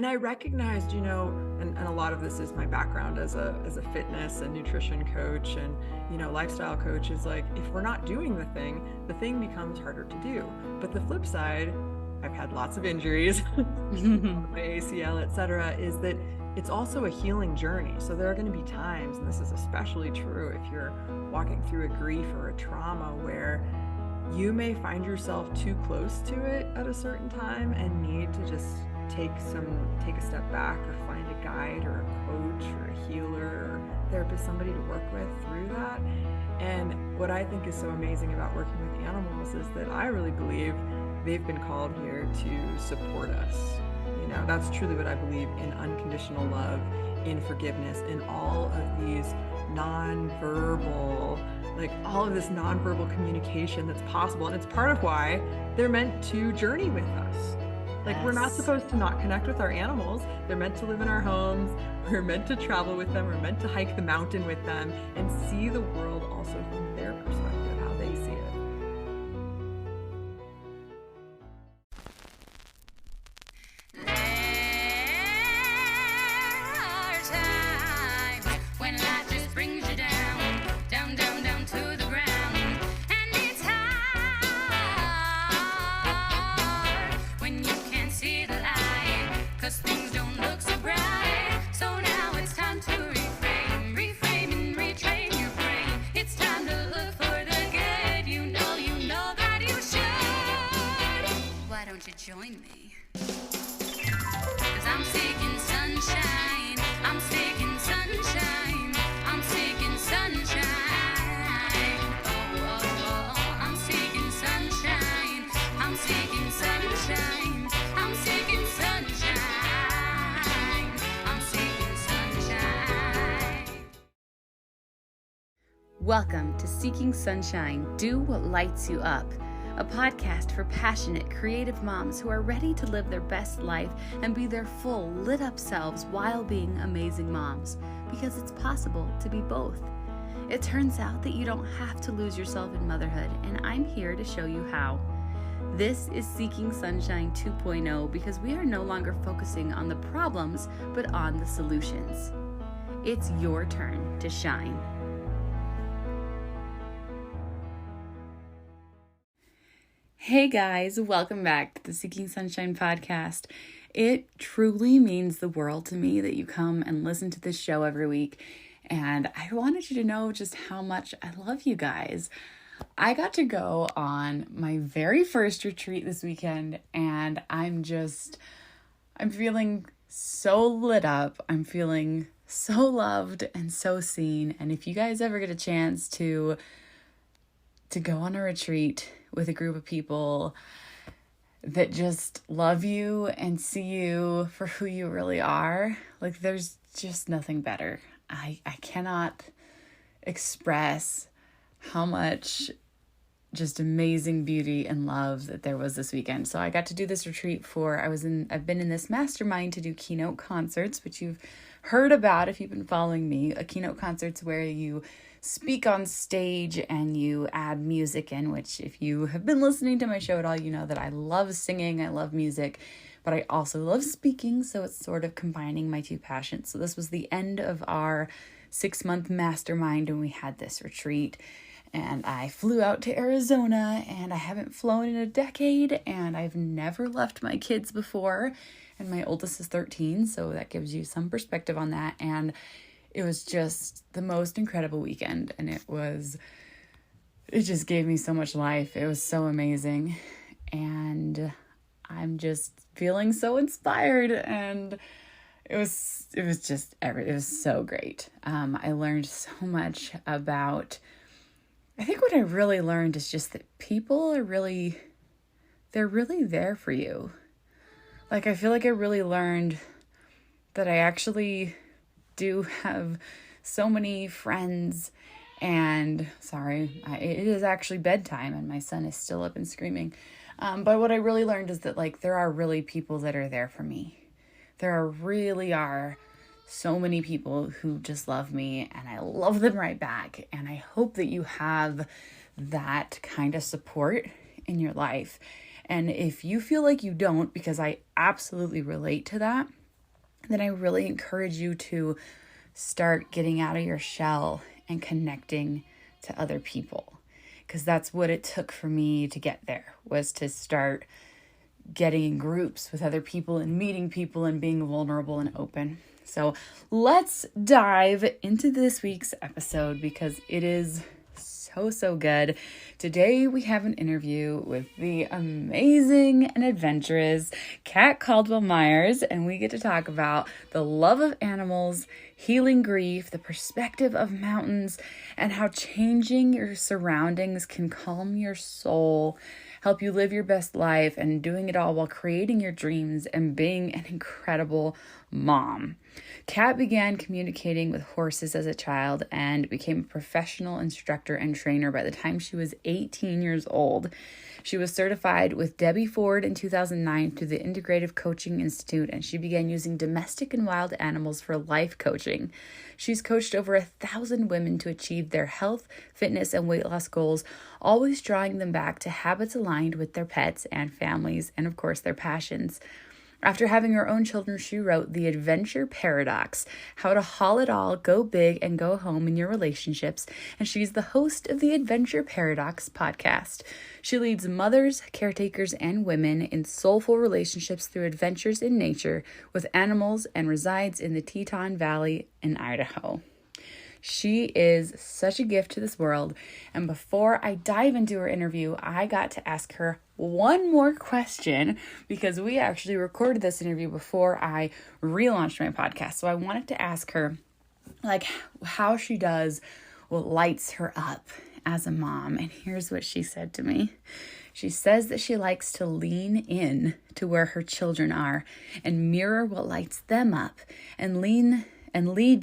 And I recognized, and a lot of this is my background as a fitness and nutrition coach and, lifestyle coach, is like, if we're not doing the thing becomes harder to do. But the flip side, I've had lots of injuries, my ACL, etc., is that it's also a healing journey. So there are going to be times, and this is especially true if you're walking through a grief or a trauma, where you may find yourself too close to it at a certain time and need to just take a step back, or find a guide or a coach or a healer or therapist, somebody to work with through that. And what I think is so amazing about working with animals is that I really believe they've been called here to support us. That's truly what I believe in: unconditional love, in forgiveness, in all of these nonverbal, all of this nonverbal communication that's possible. And it's part of why they're meant to journey with us. We're not supposed to not connect with our animals. They're meant to live in our homes. We're meant to travel with them. We're meant to hike the mountain with them and see the world also from their perspective, how they see it. Join me, 'cause I'm seeking sunshine, I'm seeking sunshine, I'm seeking sunshine, I'm seeking sunshine, I'm seeking sunshine, I'm seeking sunshine, I'm seeking sunshine. Welcome to Seeking Sunshine, Do What Lights You Up, a podcast for passionate, creative moms who are ready to live their best life and be their full, lit-up selves while being amazing moms, because it's possible to be both. It turns out that you don't have to lose yourself in motherhood, and I'm here to show you how. This is Seeking Sunshine 2.0, because we are no longer focusing on the problems, but on the solutions. It's your turn to shine. Hey guys, welcome back to the Seeking Sunshine podcast. It truly means the world to me that you come and listen to this show every week, and I wanted you to know just how much I love you guys. I got to go on my very first retreat this weekend, and I'm feeling so lit up. I'm feeling so loved and so seen. And if you guys ever get a chance to go on a retreat with a group of people that just love you and see you for who you really are, there's just nothing better. I cannot express how much just amazing beauty and love that there was this weekend. So I got to do this retreat I've been in this mastermind to do keynote concerts, which you've heard about if you've been following me. A keynote concert's where you speak on stage and you add music in, which if you have been listening to my show at all, you know that I love singing, I love music, but I also love speaking, so it's sort of combining my two passions. So this was the end of our 6-month mastermind, and we had this retreat, and I flew out to Arizona, and I haven't flown in a decade, and I've never left my kids before, and my oldest is 13, so that gives you some perspective on that. And it was just the most incredible weekend, and it just gave me so much life. It was so amazing, and I'm just feeling so inspired, and it was so great. I learned so much about, I think what I really learned is just that people they're really there for you. I feel like I really learned that I actually do have so many friends, and it is actually bedtime and my son is still up and screaming. But what I really learned is that there are really people that are there for me. There really are so many people who just love me, and I love them right back. And I hope that you have that kind of support in your life. And if you feel like you don't, because I absolutely relate to that, then I really encourage you to start getting out of your shell and connecting to other people, because that's what it took for me to get there, was to start getting in groups with other people and meeting people and being vulnerable and open. So let's dive into this week's episode because it is so good. Today we have an interview with the amazing and adventurous Cat Caldwell Myers, and we get to talk about the love of animals, healing grief, the perspective of mountains, and how changing your surroundings can calm your soul, help you live your best life, and doing it all while creating your dreams and being an incredible mom. Cat began communicating with horses as a child and became a professional instructor and trainer by the time she was 18 years old. She was certified with Debbie Ford in 2009 through the Integrative Coaching Institute, and she began using domestic and wild animals for life coaching. She's coached over 1,000 women to achieve their health, fitness, and weight loss goals, always drawing them back to habits aligned with their pets and families, and of course their passions. After having her own children, she wrote The Adventure Paradox, How to Haul It All, Go Big, and Go Home in Your Relationships, and she's the host of the Adventure Paradox podcast. She leads mothers, caretakers, and women in soulful relationships through adventures in nature with animals and resides in the Teton Valley in Idaho. She is such a gift to this world. And before I dive into her interview, I got to ask her one more question because we actually recorded this interview before I relaunched my podcast. So I wanted to ask her, like, how she does what lights her up as a mom. And here's what she said to me. She says that she likes to lean in to where her children are and mirror what lights them up and lead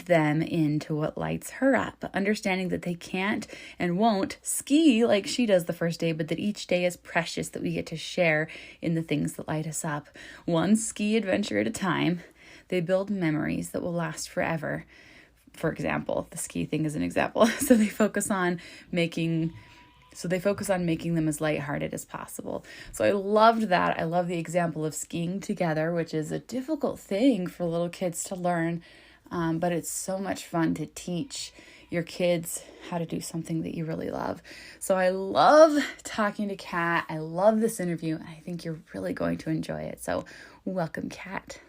them into what lights her up, understanding that they can't and won't ski like she does the first day, but that each day is precious, that we get to share in the things that light us up. One ski adventure at a time, they build memories that will last forever. For example, the ski thing is an example. So they focus on making them as lighthearted as possible. So I loved that. I love the example of skiing together, which is a difficult thing for little kids to learn. But it's so much fun to teach your kids how to do something that you really love. So I love talking to Cat. I love this interview, and I think you're really going to enjoy it. So welcome, Cat.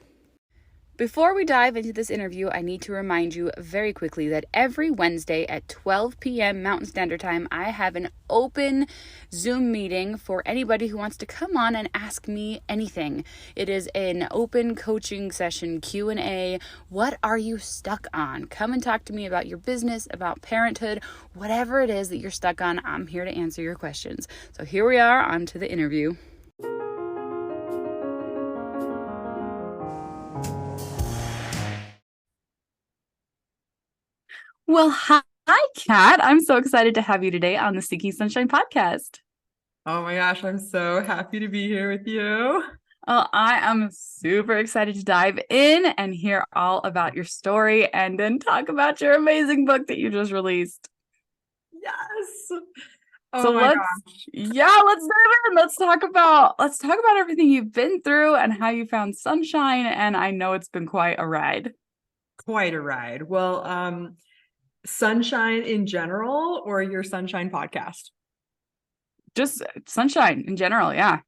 Before we dive into this interview, I need to remind you very quickly that every Wednesday at 12 p.m. Mountain Standard Time, I have an open Zoom meeting for anybody who wants to come on and ask me anything. It is an open coaching session, Q&A. What are you stuck on? Come and talk to me about your business, about parenthood, whatever it is that you're stuck on. I'm here to answer your questions. So here we are, on to the interview. Well, hi, Kat. I'm so excited to have you today on the Seeking Sunshine podcast. Oh my gosh, I'm so happy to be here with you. I am super excited to dive in and hear all about your story and then talk about your amazing book that you just released. Yes. Oh So my let's gosh. dive in. Let's talk about everything you've been through and how you found sunshine. And I know it's been quite a ride. Quite a ride. Well, sunshine in general or your sunshine podcast? Just sunshine in general, yeah.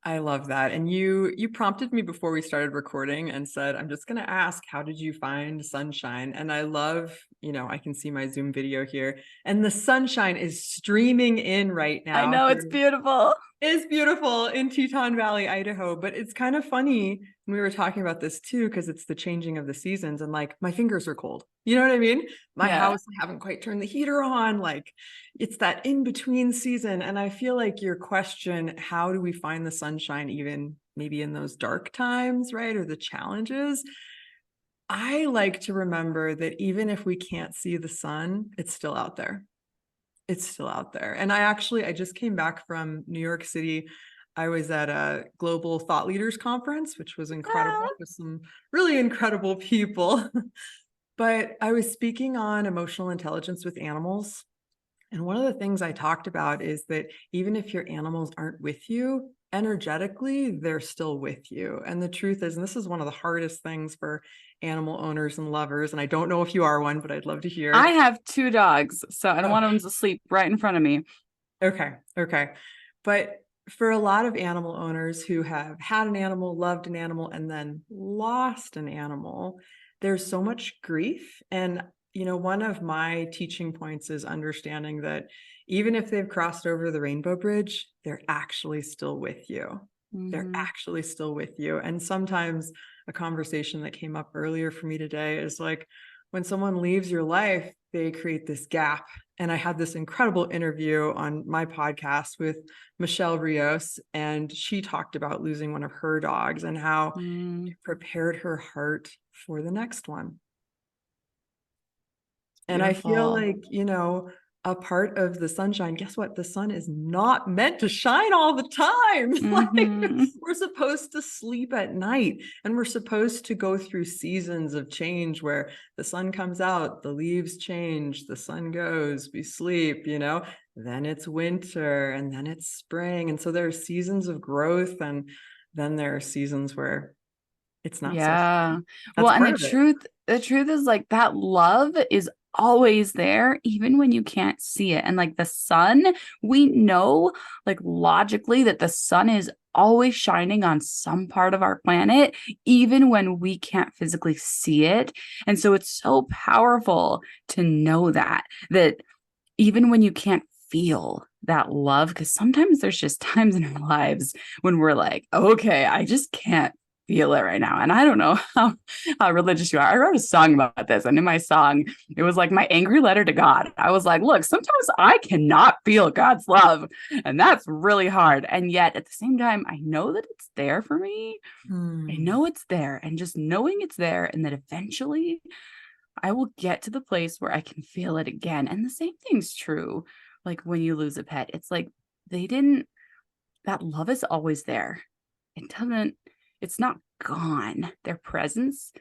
I love that. And you prompted me before we started recording and said, I'm just going to ask, how did you find sunshine? And I love, I can see my Zoom video here and the sunshine is streaming in right now. I know, it's beautiful. It's beautiful in Teton Valley, Idaho, but it's kind of funny. We were talking about this too, because it's the changing of the seasons and like my fingers are cold. You know what I mean? My house, I haven't quite turned the heater on. Like it's that in between season. And I feel like your question, how do we find the sunshine even maybe in those dark times, right? Or the challenges. I like to remember that even if we can't see the sun, it's still out there. It's still out there. And I just came back from New York City. I was at a global thought leaders conference, which was incredible with some really incredible people. But I was speaking on emotional intelligence with animals. And one of the things I talked about is that even if your animals aren't with you, energetically, they're still with you. And the truth is, and this is one of the hardest things for animal owners and lovers, and I don't know if you are one, but I'd love to hear. I have 2 dogs, and one of Okay. them's asleep right in front of me. Okay. But for a lot of animal owners who have had an animal, loved an animal, and then lost an animal, there's so much grief. And, one of my teaching points is understanding that even if they've crossed over the rainbow bridge, they're actually still with you. They're Mhm. actually still with you. And sometimes a conversation that came up earlier for me today is like, when someone leaves your life, they create this gap. And I had this incredible interview on my podcast with Michelle Rios, and she talked about losing one of her dogs and how Mm. it prepared her heart for the next one. And I feel Beautiful. like, a part of the sunshine, guess what? The sun is not meant to shine all the time. Like, Mhm. we're supposed to sleep at night, and we're supposed to go through seasons of change where the sun comes out, the leaves change, the sun goes, we sleep, then it's winter, and then it's spring. And so there are seasons of growth, and then there are seasons where it's not so Yeah. fun. Well, That's and part of it. the truth is like that love is always there, even when you can't see it. And like the sun, we know like logically that the sun is always shining on some part of our planet, even when we can't physically see it. And so it's so powerful to know that even when you can't feel that love, because sometimes there's just times in our lives when we're like, okay, I just can't feel it right now. And I don't know how religious you are. I wrote a song about this, and in my song, it was like my angry letter to God. I was like, look, sometimes I cannot feel God's love, and that's really hard. And yet at the same time, I know that it's there for me. I Hmm. know it's there, and just knowing it's there, and that eventually I will get to the place where I can feel it again. And the same thing's true. Like when you lose a pet, it's like they didn't, that love is always there. It doesn't, it's not gone. Their presence,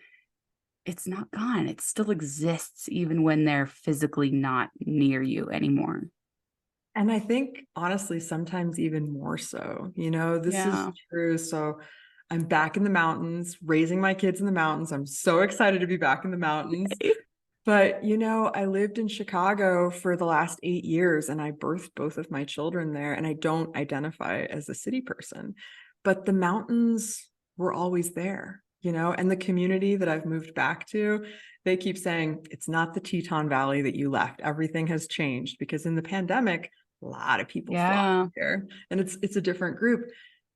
it's not gone. It still exists even when they're physically not near you anymore. And I think honestly, sometimes even more so, this is Yeah. true. So I'm back in the mountains, raising my kids in the mountains. I'm so excited to be back in the mountains. But, I lived in Chicago for the last 8 years, and I birthed both of my children there, and I don't identify as a city person, but the mountains were always there, and the community that I've moved back to, they keep saying it's not the Teton Valley that you left. Everything has changed because in the pandemic, a lot of people flocked Yeah. here, and it's a different group.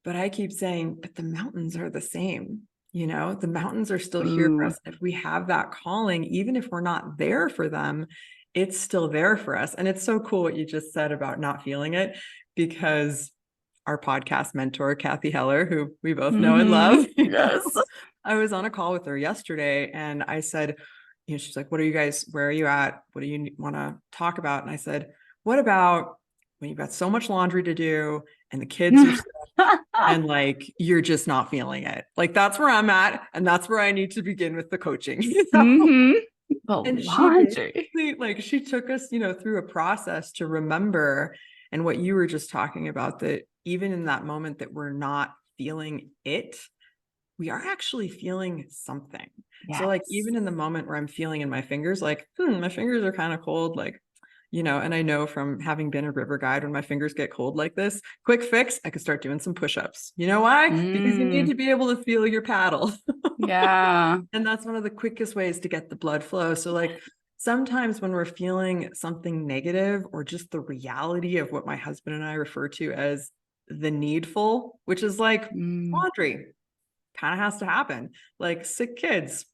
But I keep saying, but the mountains are the same. The mountains are still here for Ooh. us. If we have that calling, even if we're not there for them, it's still there for us. And it's so cool what you just said about not feeling it, because our podcast mentor, Kathy Heller, who we both know and love, Yes. I was on a call with her yesterday, and I said, she's like, where are you at? What do you want to talk about? And I said, what about when you've got so much laundry to do and the kids are and like you're just not feeling it? Like, that's where I'm at, and that's where I need to begin with the coaching. Mm-hmm. The And she laundry. basically, like, she took us through a process to remember, and what you were just talking about, that even in that moment that we're not feeling it, we are actually feeling something. So like Yes. even in the moment where I'm feeling in my fingers, like, my fingers are kind of cold, like, and I know from having been a river guide, when my fingers get cold like this, quick fix, I could start doing some push-ups. You know why? Because you need Mm, to be able to feel your paddle. yeah. And that's one of the quickest ways to get the blood flow. So like sometimes when we're feeling something negative, or just the reality of what my husband and I refer to as the needful, which is like Mm, laundry, kind of has to happen. Like sick kids,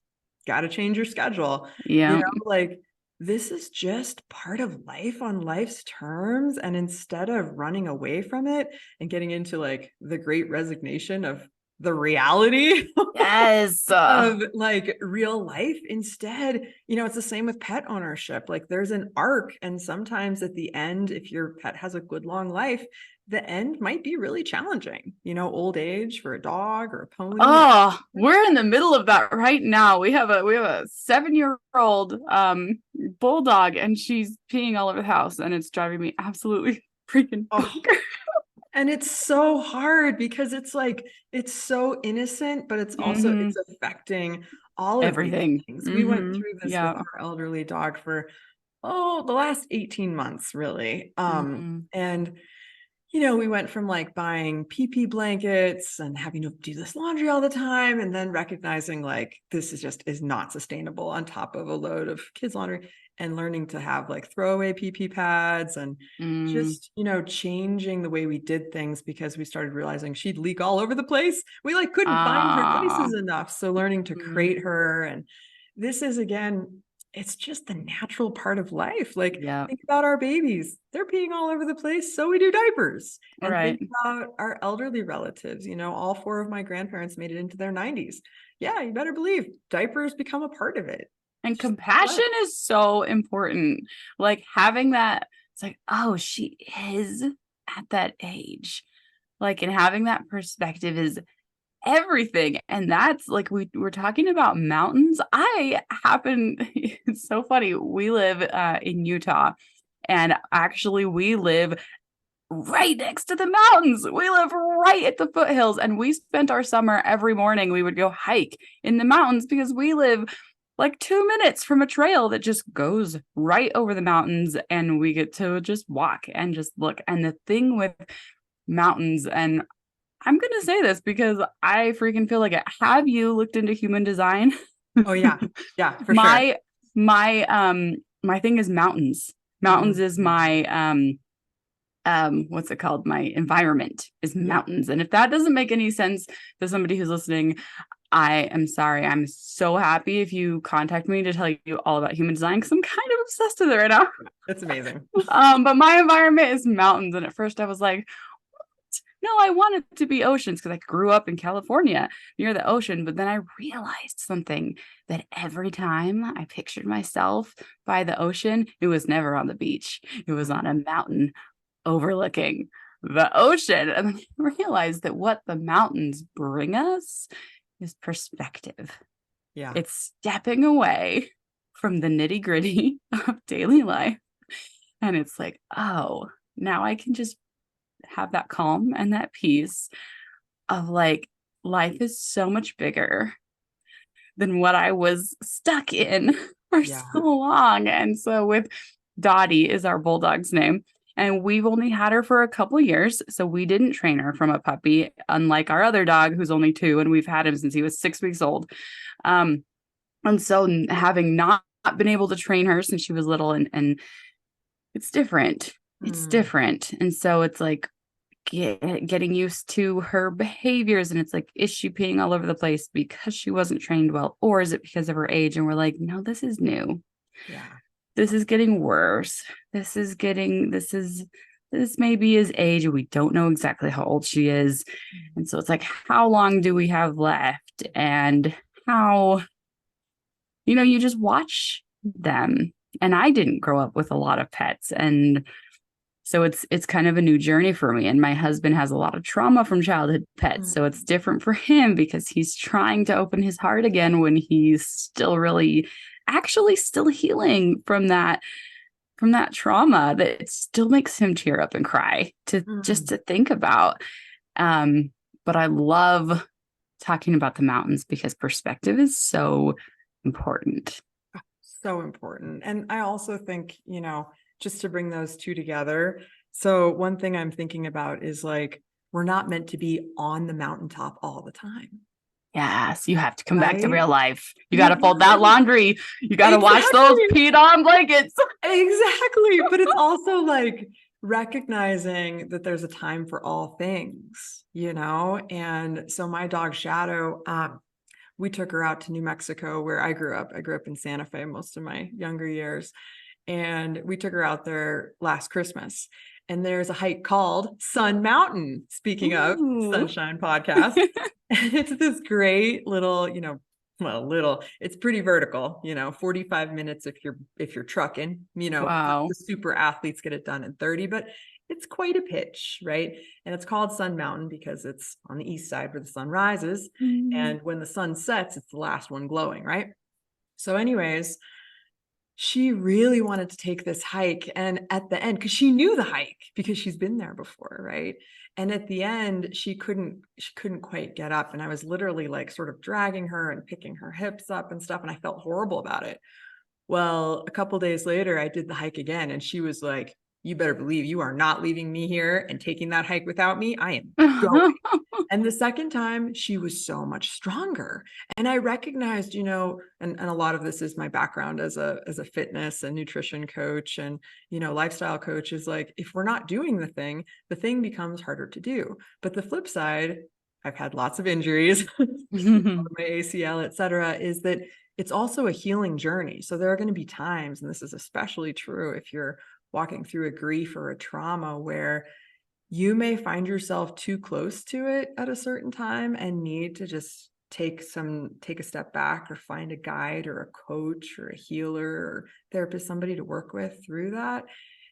got to change your schedule. yeah. Like this is just part of life on life's terms. And instead of running away from it and getting into like the great resignation of the reality Yes. of like real life, instead, it's the same with pet ownership. Like there's an arc, and sometimes at the end, if your pet has a good long life, the end might be really challenging, old age for a dog or a pony. Oh, we're in the middle of that right now. We have a 7-year-old bulldog, and she's peeing all over the house, and it's driving me absolutely freaking bonkers. And it's so hard because it's like, it's so innocent, but it's also, it's affecting all of Everything. these things. We went through this Yeah. with our elderly dog for, the last 18 months, really. And we went from like buying pee blankets and having to do this laundry all the time, and then recognizing like this is not sustainable on top of a load of kids laundry, and learning to have like throwaway pee pads, and just changing the way we did things because we started realizing she'd leak all over the place. We like couldn't find her places enough, so learning to crate her. And this is, again, it's just the natural part of life. Like, think about our babies. They're peeing all over the place. So we do diapers. And think about our elderly relatives. All 4 of my grandparents made it into their 90s. Yeah, you better believe diapers become a part of it. And compassion is so important. Like having that, it's like, oh, she is at that age. Like, and having that perspective is everything. And that's like, we're talking about mountains. It's so funny. We live in Utah, and actually we live right next to the mountains. We live right at the foothills, and we spent our summer every morning. We would go hike in the mountains because we live like 2 minutes from a trail that just goes right over the mountains, and we get to just walk and just look. And the thing with mountains, and I'm going to say this because I freaking feel like it. Have you looked into human design? Oh yeah. Yeah, for sure. My thing is mountains. Mountains is my, what's it called? My environment is mountains. And if that doesn't make any sense to somebody who's listening, I am sorry. I'm so happy if you contact me to tell you all about human design, because I'm kind of obsessed with it right now. That's amazing. But my environment is mountains. And at first I was like, no, I wanted to be oceans because I grew up in California near the ocean. But then I realized something, that every time I pictured myself by the ocean, it was never on the beach. It was on a mountain overlooking the ocean. And then I realized that what the mountains bring us is perspective. Yeah. It's stepping away from the nitty gritty of daily life. And it's like, oh, now I can just have that calm and that peace of like, life is so much bigger than what I was stuck in for so long. And so with Dottie is our bulldog's name, and we've only had her for a couple years. So we didn't train her from a puppy, unlike our other dog who's only 2, and we've had him since he was 6 weeks old. And so having not been able to train her since she was little, and it's different. It's different. And so it's like getting used to her behaviors, and it's like, is she peeing all over the place because she wasn't trained well, or is it because of her age? And we're like, no, this is new. Yeah. This is getting worse. This maybe is age. We don't know exactly how old she is. And so it's like, how long do we have left? And how, you just watch them. And I didn't grow up with a lot of pets. And so it's kind of a new journey for me. And my husband has a lot of trauma from childhood pets. So it's different for him because he's trying to open his heart again when he's still still healing from that trauma that it still makes him tear up and cry just to think about. But I love talking about the mountains because perspective is so important. So important. And I also think, just to bring those two together. So one thing I'm thinking about is like, we're not meant to be on the mountaintop all the time. Yes, you have to come back to real life. You got to fold that laundry. You got to wash those peed on blankets. Exactly. But it's also like recognizing that there's a time for all things, And so my dog Shadow, we took her out to New Mexico, where I grew up. I grew up in Santa Fe most of my younger years. And we took her out there last Christmas. And there's a hike called Sun Mountain. Speaking of Sunshine Podcast, it's this great little, it's pretty vertical, 45 minutes if you're trucking, wow. The super athletes get it done in 30, but it's quite a pitch, right? And it's called Sun Mountain because it's on the east side where the sun rises. And when the sun sets, it's the last one glowing, right? So anyways, she really wanted to take this hike. And at the end, because she knew the hike because she's been there before, right? And at the end, she couldn't quite get up. And I was literally like sort of dragging her and picking her hips up and stuff. And I felt horrible about it. Well, a couple days later, I did the hike again, and she was like, "You better believe you are not leaving me here and taking that hike without me. I am going." And the second time, she was so much stronger. And I recognized, and a lot of this is my background as a fitness and nutrition coach and, lifestyle coach, is like, if we're not doing the thing becomes harder to do. But the flip side, I've had lots of injuries, my ACL, et cetera, is that it's also a healing journey. So there are going to be times, and this is especially true if you're walking through a grief or a trauma, where you may find yourself too close to it at a certain time and need to just take a step back or find a guide or a coach or a healer or therapist, somebody to work with through that.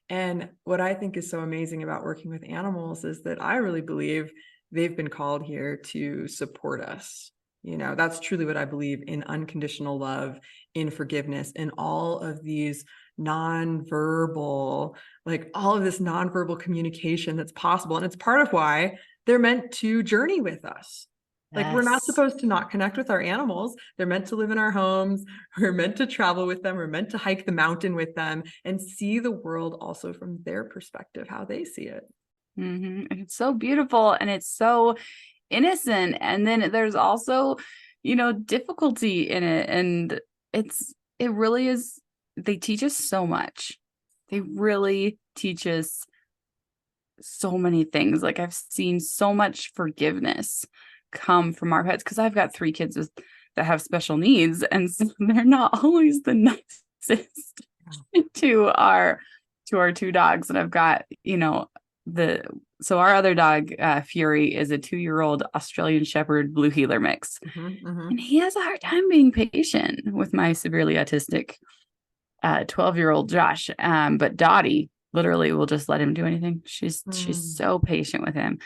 And what I think is so amazing about working with animals is that I really believe they've been called here to support us. That's truly what I believe in: unconditional love, in forgiveness, in all of these nonverbal, like all of this nonverbal communication that's possible. And it's part of why they're meant to journey with us. Like, we're not supposed to not connect with our animals. They're meant to live in our homes. We're meant to travel with them. We're meant to hike the mountain with them and see the world also from their perspective, how they see it. And it's so beautiful and it's so innocent. And then there's also, difficulty in it. And it really is, they teach us so much. They really teach us so many things. Like, I've seen so much forgiveness come from our pets, because I've got 3 kids that have special needs, and so they're not always the nicest to our 2 dogs. And I've got, so our other dog, Fury, is a 2-year-old Australian Shepherd Blue Heeler mix. And he has a hard time being patient with my severely autistic 12-year-old Josh. But Dottie literally will just let him do anything. She's so patient with him,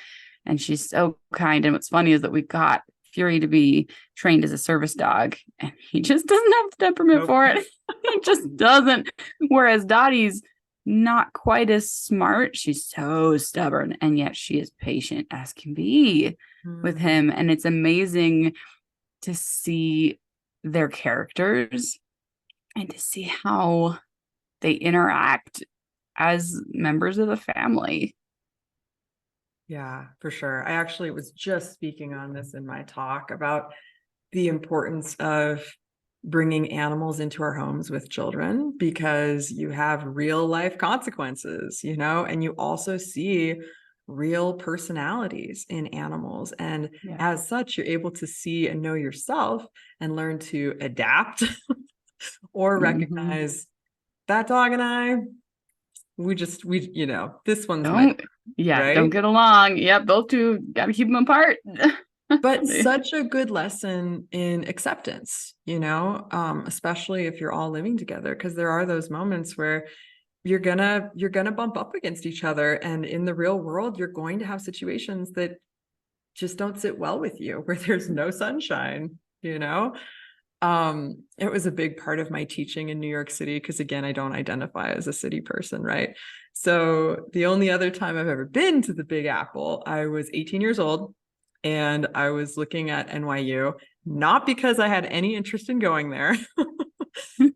and she's so kind. And what's funny is that we got Fury to be trained as a service dog, and he just doesn't have the temperament for it. He just doesn't. Whereas Dottie's not quite as smart. She's so stubborn, and yet she is patient as can be with him. And it's amazing to see their characters and to see how they interact as members of the family. Yeah, for sure. I actually was just speaking on this in my talk about the importance of bringing animals into our homes with children, because you have real life consequences, and you also see real personalities in animals. And as such, you're able to see and know yourself and learn to adapt or recognize that dog and I, this one's don't get along. Yeah, both two got to keep them apart. But such a good lesson in acceptance, especially if you're all living together, because there are those moments where you're gonna bump up against each other, and in the real world, you're going to have situations that just don't sit well with you, where there's no sunshine. It was a big part of my teaching in New York City, because again, I don't identify as a city person, right? So the only other time I've ever been to the Big Apple, I was 18 years old. And I was looking at NYU, not because I had any interest in going there,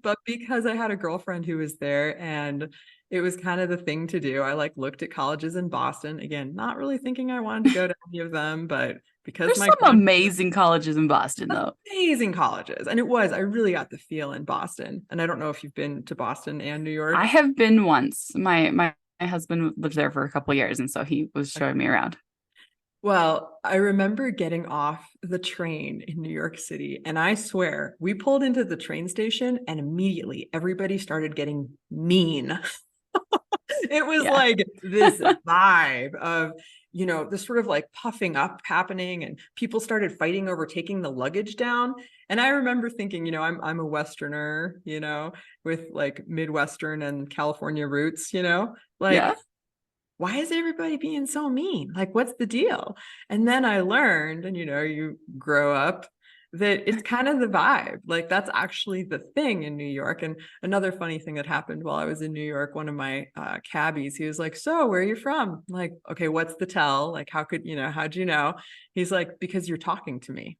but because I had a girlfriend who was there, and it was kind of the thing to do. I looked at colleges in Boston, again, not really thinking I wanted to go to any of them, but because there's some amazing colleges in Boston, though. Amazing colleges. And I really got the feel in Boston. And I don't know if you've been to Boston and New York. I have been once. My husband lived there for a couple of years, and so he was showing me around. Well, I remember getting off the train in New York City, and I swear we pulled into the train station and immediately everybody started getting mean. It was like this vibe of, this sort of like puffing up happening, and people started fighting over taking the luggage down. And I remember thinking, I'm a Westerner, with like Midwestern and California roots, why is everybody being so mean? Like, what's the deal? And then I learned, and you grow up, that it's kind of the vibe. Like, that's actually the thing in New York. And another funny thing that happened while I was in New York, one of my cabbies, he was like, so where are you from? I'm like, okay, what's the tell? Like, how'd you know? He's like, because you're talking to me.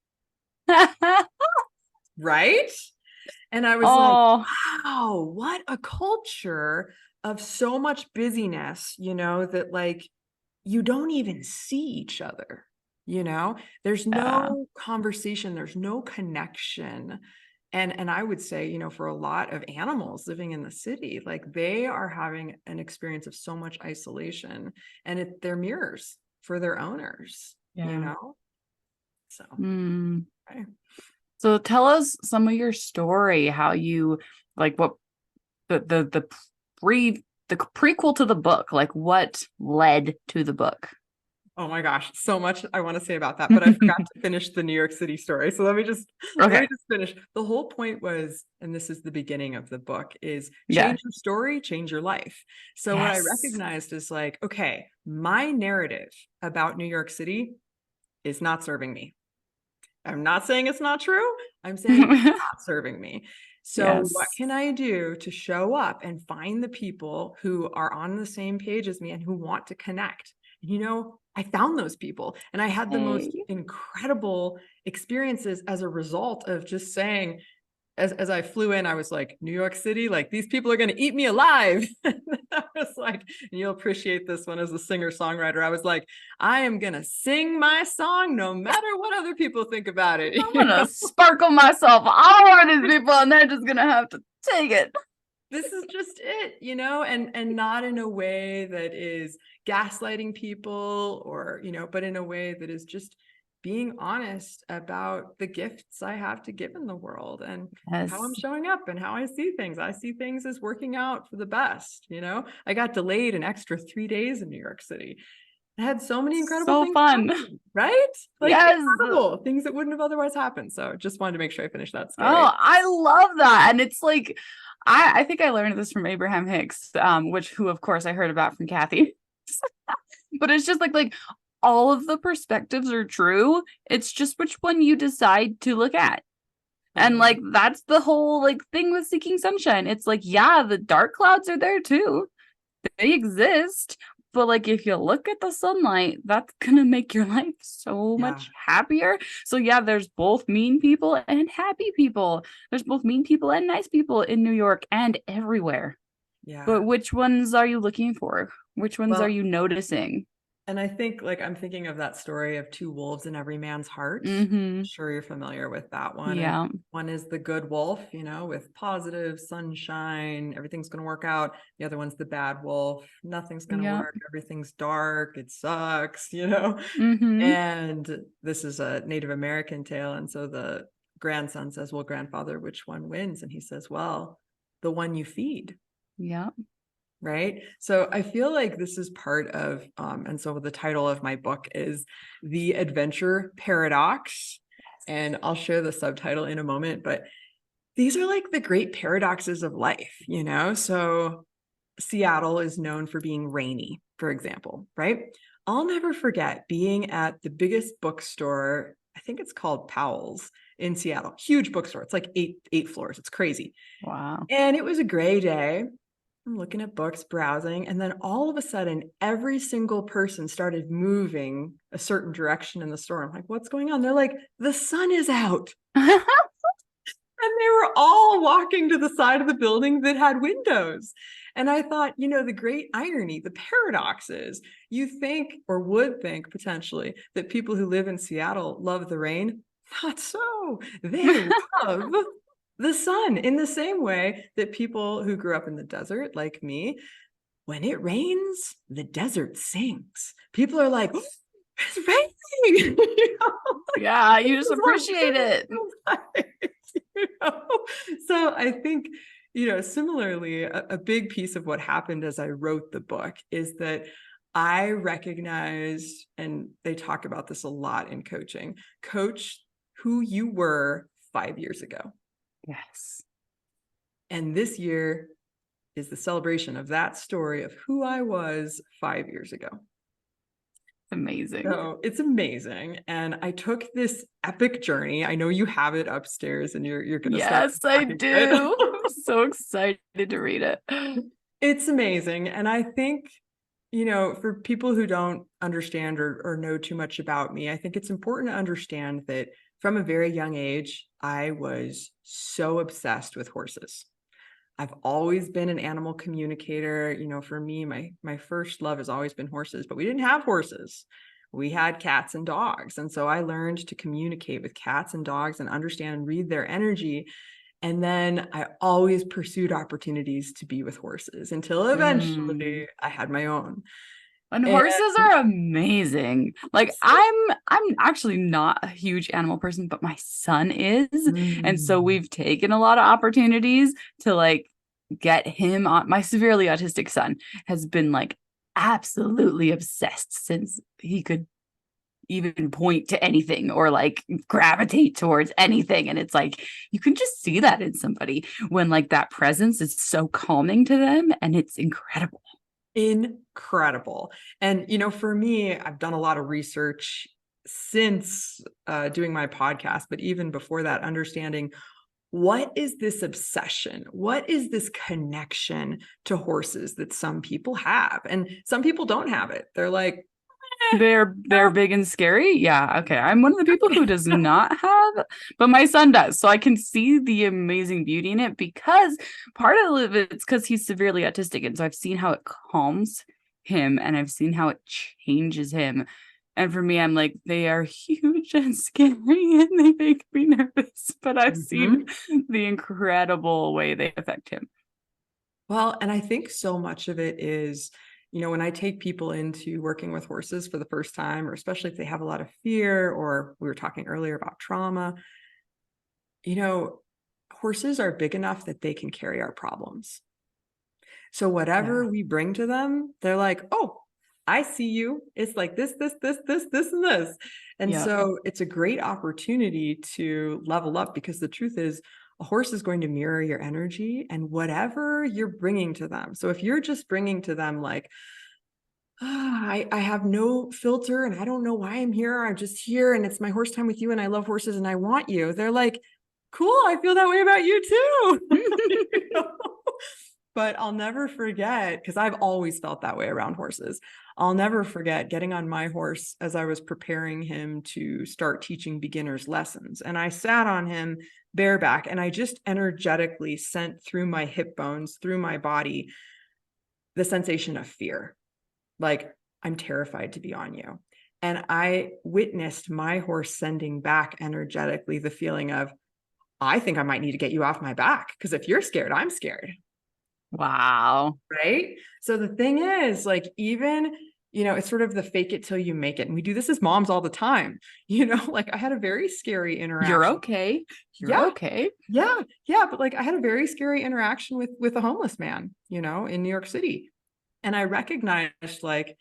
Right? And I was like, Oh, wow, what a culture of so much busyness, that like you don't even see each other, there's yeah. no conversation, there's no connection. And I would say, for a lot of animals living in the city, like they are having an experience of so much isolation, and they're mirrors for their owners, Yeah. So, Mm. okay. So tell us some of your story, how you like what the pre the prequel to the book, like what led to the book. Oh my gosh, so much I want to say about that, but I forgot to finish the New York City story. So let me just Okay. finish. The whole point was, and this is the beginning of the book, is Yeah. change your story, change your life. So what I Yes. recognized is like, okay, my narrative about New York City is not serving me. I'm not saying it's not true. I'm saying it's not serving me. So what Yes. can I do to show up and find the people who are on the same page as me and who want to connect? I found those people, and I had the most Hey. incredible experiences as a result of just saying, as I flew in, I was like, New York City, like these people are going to eat me alive. I was like, and you'll appreciate this one as a singer-songwriter. I was like, I am going to sing my song no matter what other people think about it. I'm gonna sparkle myself all over these people, and they're just gonna have to take it. This is just it, and not in a way that is gaslighting people or, but in a way that is just being honest about the gifts I have to give in the world and how I'm Yes. showing up and how I see things. I see things as working out for the best. I got delayed an extra 3 days in New York City. I had so many incredible So things fun. happen, right? Like Yes. incredible things that wouldn't have otherwise happened. So just wanted to make sure I finished that story. Oh, I love that. And it's like, I think I learned this from Abraham Hicks, who of course I heard about from Kathy. But it's just like all of the perspectives are true. It's just which one you decide to look at. And Totally. like that's the whole like thing with Seeking Sunshine. It's like, yeah, the dark clouds are there too. They exist. But like if you look at the sunlight, that's gonna make your life so Yeah. much happier. So yeah, there's both mean people and happy people. There's both mean people and nice people in New York and everywhere. Yeah. But which ones are you looking for? Which ones are Well, you noticing? and I think like I'm thinking of that story of two wolves in every man's heart. Mm-hmm. Sure, you're familiar with that one. And Yeah. one is the good wolf, with positive sunshine, everything's going to work out. The other one's the bad wolf, nothing's going to Yeah. work, everything's dark, it sucks. Mm-hmm. And this is a Native American tale. And so the grandson says, well, grandfather, which one wins? And he says, well, the one you feed. Yeah. Right. So I feel like this is part of, and so the title of my book is The Adventure Paradox. And I'll share the subtitle in a moment, but these are like the great paradoxes of life, So Seattle is known for being rainy, for example, right? I'll never forget being at the biggest bookstore. I think it's called Powell's in Seattle. Huge bookstore. It's like eight floors. It's crazy. Wow. And it was a gray day. I'm looking at books, browsing, and then all of a sudden, every single person started moving a certain direction in the store. I'm like, what's going on? They're like, the sun is out. And they were all walking to the side of the building that had windows. And I thought, the great irony, the paradox is you think or would think potentially that people who live in Seattle love the rain. Not so. They love the sun in the same way that people who grew up in the desert, like me, when it rains, the desert sings. People are like, oh, it's raining. Yeah, you This just is what appreciate it. feels like, you know? So I think, similarly, a big piece of what happened as I wrote the book is that I recognized, and they talk about this a lot in coaching, coach who you were 5 years ago. Yes. And this year, is the celebration of that story of who I was 5 years ago. Amazing. So it's amazing. And I took this epic journey. I know you have it upstairs and you're going to start. Yes, I do. I'm so excited to read it. It's amazing. And I think, for people who don't understand or know too much about me, I think it's important to understand that from a very young age, I was so obsessed with horses. I've always been an animal communicator. For me, my first love has always been horses, but we didn't have horses. We had cats and dogs. And so I learned to communicate with cats and dogs and understand and read their energy. And then I always pursued opportunities to be with horses until eventually I had my own. And And horses are amazing. Like I'm actually not a huge animal person, but my son is. And so we've taken a lot of opportunities to like get him on. My severely autistic son has been like absolutely obsessed since he could even point to anything or like gravitate towards anything. And it's like you can just see that in somebody when like that presence is so calming to them, and it's incredible. Incredible. And, for me, I've done a lot of research since doing my podcast, but even before that, understanding what is this obsession? What is this connection to horses that some people have? And some people don't have it. They're like, They're big and scary. Yeah. Okay. I'm one of the people who does not have, but my son does. So I can see the amazing beauty in it, because part of it's because he's severely autistic. And so I've seen how it calms him, and I've seen how it changes him. And for me, I'm like, they are huge and scary and they make me nervous, but I've seen the incredible way they affect him. Well, and I think so much of it is, when I take people into working with horses for the first time, or especially if they have a lot of fear, or we were talking earlier about trauma, horses are big enough that they can carry our problems. So whatever we bring to them, they're like, oh, I see you. It's like this, and this. And so it's a great opportunity to level up, because the truth is, a horse is going to mirror your energy and whatever you're bringing to them. So if you're just bringing to them like, I have no filter and I don't know why I'm here. I'm just here and it's my horse time with you and I love horses and I want you. They're like, cool, I feel that way about you too. But I'll never forget, because I've always felt that way around horses. I'll never forget getting on my horse as I was preparing him to start teaching beginners lessons. And I sat on him bareback and I just energetically sent through my hip bones, through my body, the sensation of fear. Like, I'm terrified to be on you. And I witnessed my horse sending back energetically the feeling of, I think I might need to get you off my back, because if you're scared, I'm scared. Wow. Right. So the thing is, like, even, it's sort of the fake it till you make it. And we do this as moms all the time. Like I had a very scary interaction. You're okay. You're okay. Yeah. Yeah. But like I had a very scary interaction with a homeless man, in New York City. And I recognized like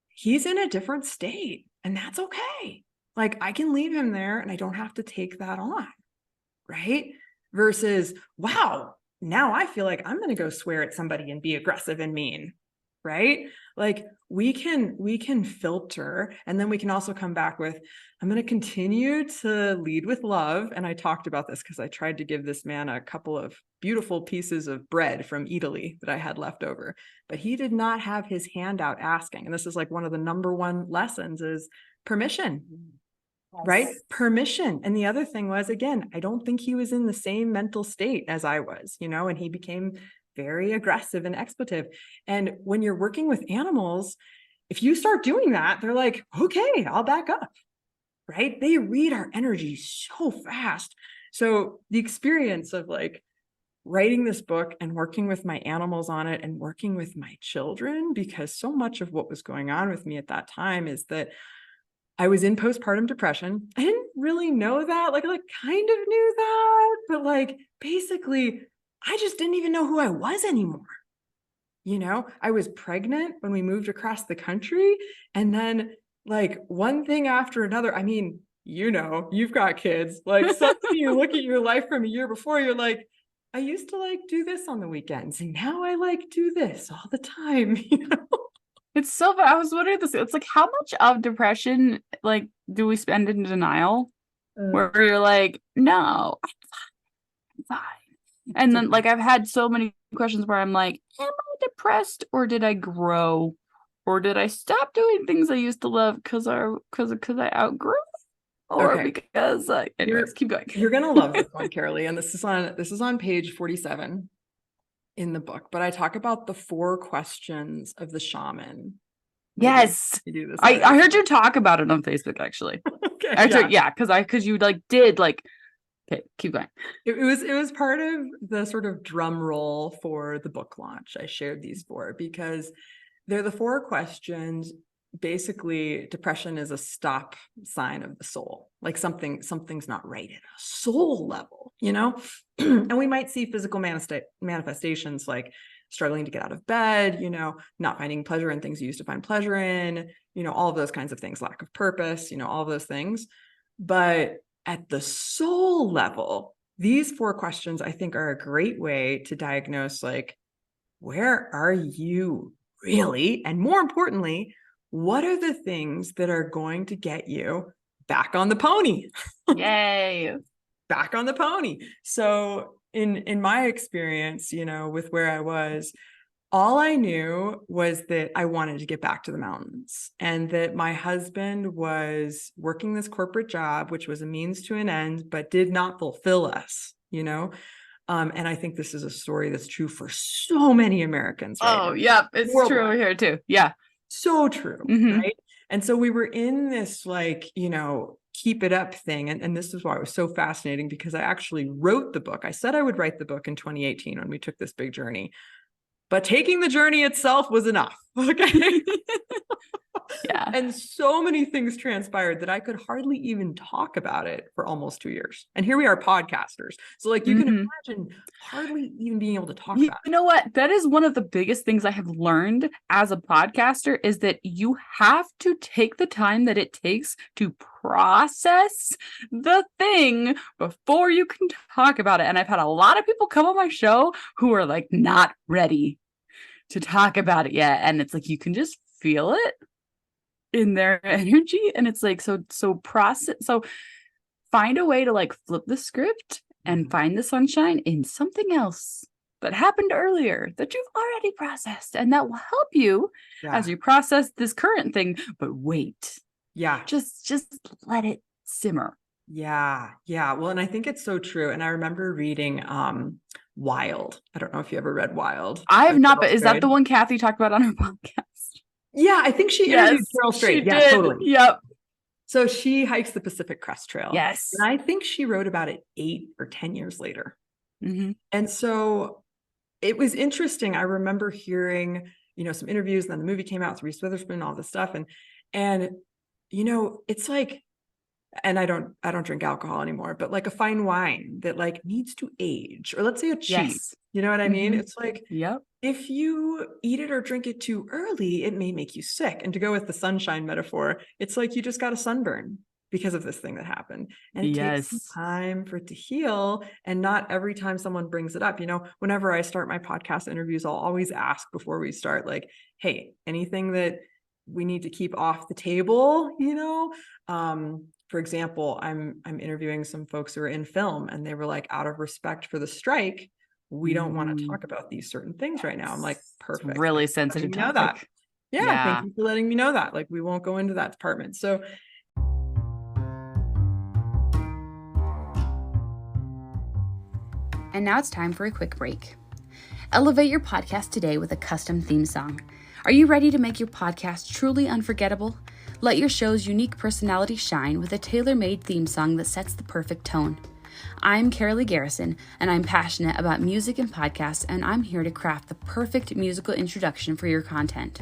he's in a different state and that's okay. Like I can leave him there and I don't have to take that on. Right. Versus, wow, now I feel like I'm going to go swear at somebody and be aggressive and mean, right? Like we can filter, and then we can also come back with, I'm going to continue to lead with love. And I talked about this because I tried to give this man a couple of beautiful pieces of bread from Italy that I had left over, but he did not have his hand out asking. And this is like one of the number one lessons is permission. Right? Permission. And the other thing was, again, I don't think he was in the same mental state as I was, and he became very aggressive and expletive. And when you're working with animals, if you start doing that, they're like, okay, I'll back up. Right? They read our energy so fast. So the experience of like writing this book and working with my animals on it and working with my children, because so much of what was going on with me at that time is that I was in postpartum depression. I didn't really know that. Like, I kind of knew that, but like, basically, I just didn't even know who I was anymore. I was pregnant when we moved across the country. And then like one thing after another, I mean, you've got kids, like suddenly you look at your life from a year before, you're like, I used to like do this on the weekends, and now I like do this all the time. It's so I was wondering this. It's like, how much of depression like do we spend in denial? Where you're like, no, I'm fine. And then like I've had so many questions where I'm like, am I depressed, or did I grow? Or did I stop doing things I used to love because I outgrew them? Or because anyways, keep going. You're gonna love this one, Karaleigh, and this is on page 47 in the book. But I talk about the 4 questions of the shaman. Yes, you do this. I heard you talk about it on Facebook actually. Because you like did like. Okay, keep going. It was part of the sort of drum roll for the book launch. I shared these 4 because they're the 4 questions. Basically, depression is a stop sign of the soul, like something's not right at a soul level, and we might see physical manifestations like struggling to get out of bed, not finding pleasure in things you used to find pleasure in, all of those kinds of things, lack of purpose, all of those things. But at the soul level, these 4 questions, I think, are a great way to diagnose, like, where are you really? And more importantly, what are the things that are going to get you back on the pony? Yay. Back on the pony. So in my experience, with where I was, all I knew was that I wanted to get back to the mountains, and that my husband was working this corporate job, which was a means to an end, but did not fulfill us, and I think this is a story that's true for so many Americans. Right? Oh, yeah, it's true over here too. Yeah. So true. Right. And so we were in this, like, keep it up thing. And this is why it was so fascinating, because I actually wrote the book. I said I would write the book in 2018 when we took this big journey. But taking the journey itself was enough. Okay. Yeah. And so many things transpired that I could hardly even talk about it for almost 2 years. And here we are, podcasters. So like you can imagine hardly even being able to talk about it. You know what? That is one of the biggest things I have learned as a podcaster, is that you have to take the time that it takes to process the thing before you can talk about it. And I've had a lot of people come on my show who are like not ready to talk about it yet. And it's like, you can just feel it in their energy. And it's like, so find a way to like flip the script and find the sunshine in something else that happened earlier that you've already processed. And that will help you as you process this current thing. But wait. Yeah. Just let it simmer. Yeah. Yeah. Well, and I think it's so true. And I remember reading Wild. I don't know if you ever read Wild. I have not, but is that the one Kathy talked about on her podcast? Yeah, I think she interviewed Carol Strait. Yeah, did. Totally. Yep. So she hikes the Pacific Crest Trail. Yes. And I think she wrote about it 8 or 10 years later. And so it was interesting. I remember hearing, some interviews, and then the movie came out with Reese Witherspoon, all this stuff. And it's like, and I don't drink alcohol anymore, but like a fine wine that like needs to age, or let's say a cheese. You know what I mean? It's like, if you eat it or drink it too early, it may make you sick. And to go with the sunshine metaphor, it's like you just got a sunburn because of this thing that happened. And it takes some time for it to heal. And not every time someone brings it up, whenever I start my podcast interviews, I'll always ask before we start, like, hey, anything that we need to keep off the table, for example, I'm interviewing some folks who are in film, and they were like, out of respect for the strike, we don't want to talk about these certain things right now. I'm like, perfect. It's really sensitive topic. Know that. Yeah. Thank you for letting me know that. Like, we won't go into that department. So and now it's time for a quick break. Elevate your podcast today with a custom theme song. Are you ready to make your podcast truly unforgettable? Let your show's unique personality shine with a tailor-made theme song that sets the perfect tone. I'm Karaleigh Garrison, and I'm passionate about music and podcasts, and I'm here to craft the perfect musical introduction for your content.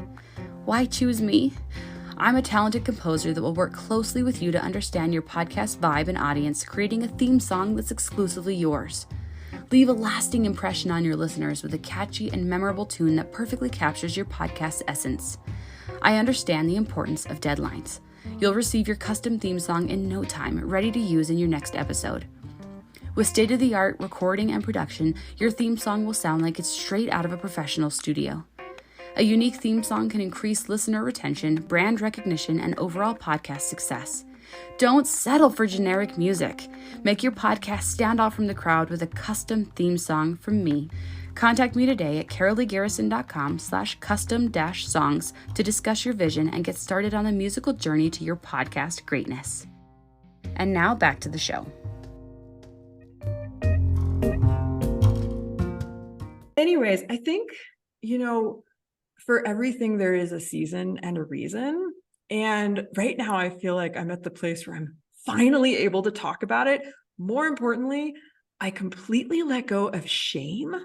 Why choose me? I'm a talented composer that will work closely with you to understand your podcast vibe and audience, creating a theme song that's exclusively yours. Leave a lasting impression on your listeners with a catchy and memorable tune that perfectly captures your podcast's essence. I understand the importance of deadlines. You'll receive your custom theme song in no time, ready to use in your next episode. With state-of-the-art recording and production, your theme song will sound like it's straight out of a professional studio. A unique theme song can increase listener retention, brand recognition, and overall podcast success. Don't settle for generic music. Make your podcast stand out from the crowd with a custom theme song from me. Contact me today at careleighgarrison.com/custom-songs to discuss your vision and get started on the musical journey to your podcast greatness. And now back to the show. Anyways, I think, for everything there is a season and a reason. And right now I feel like I'm at the place where I'm finally able to talk about it. More importantly, I completely let go of shame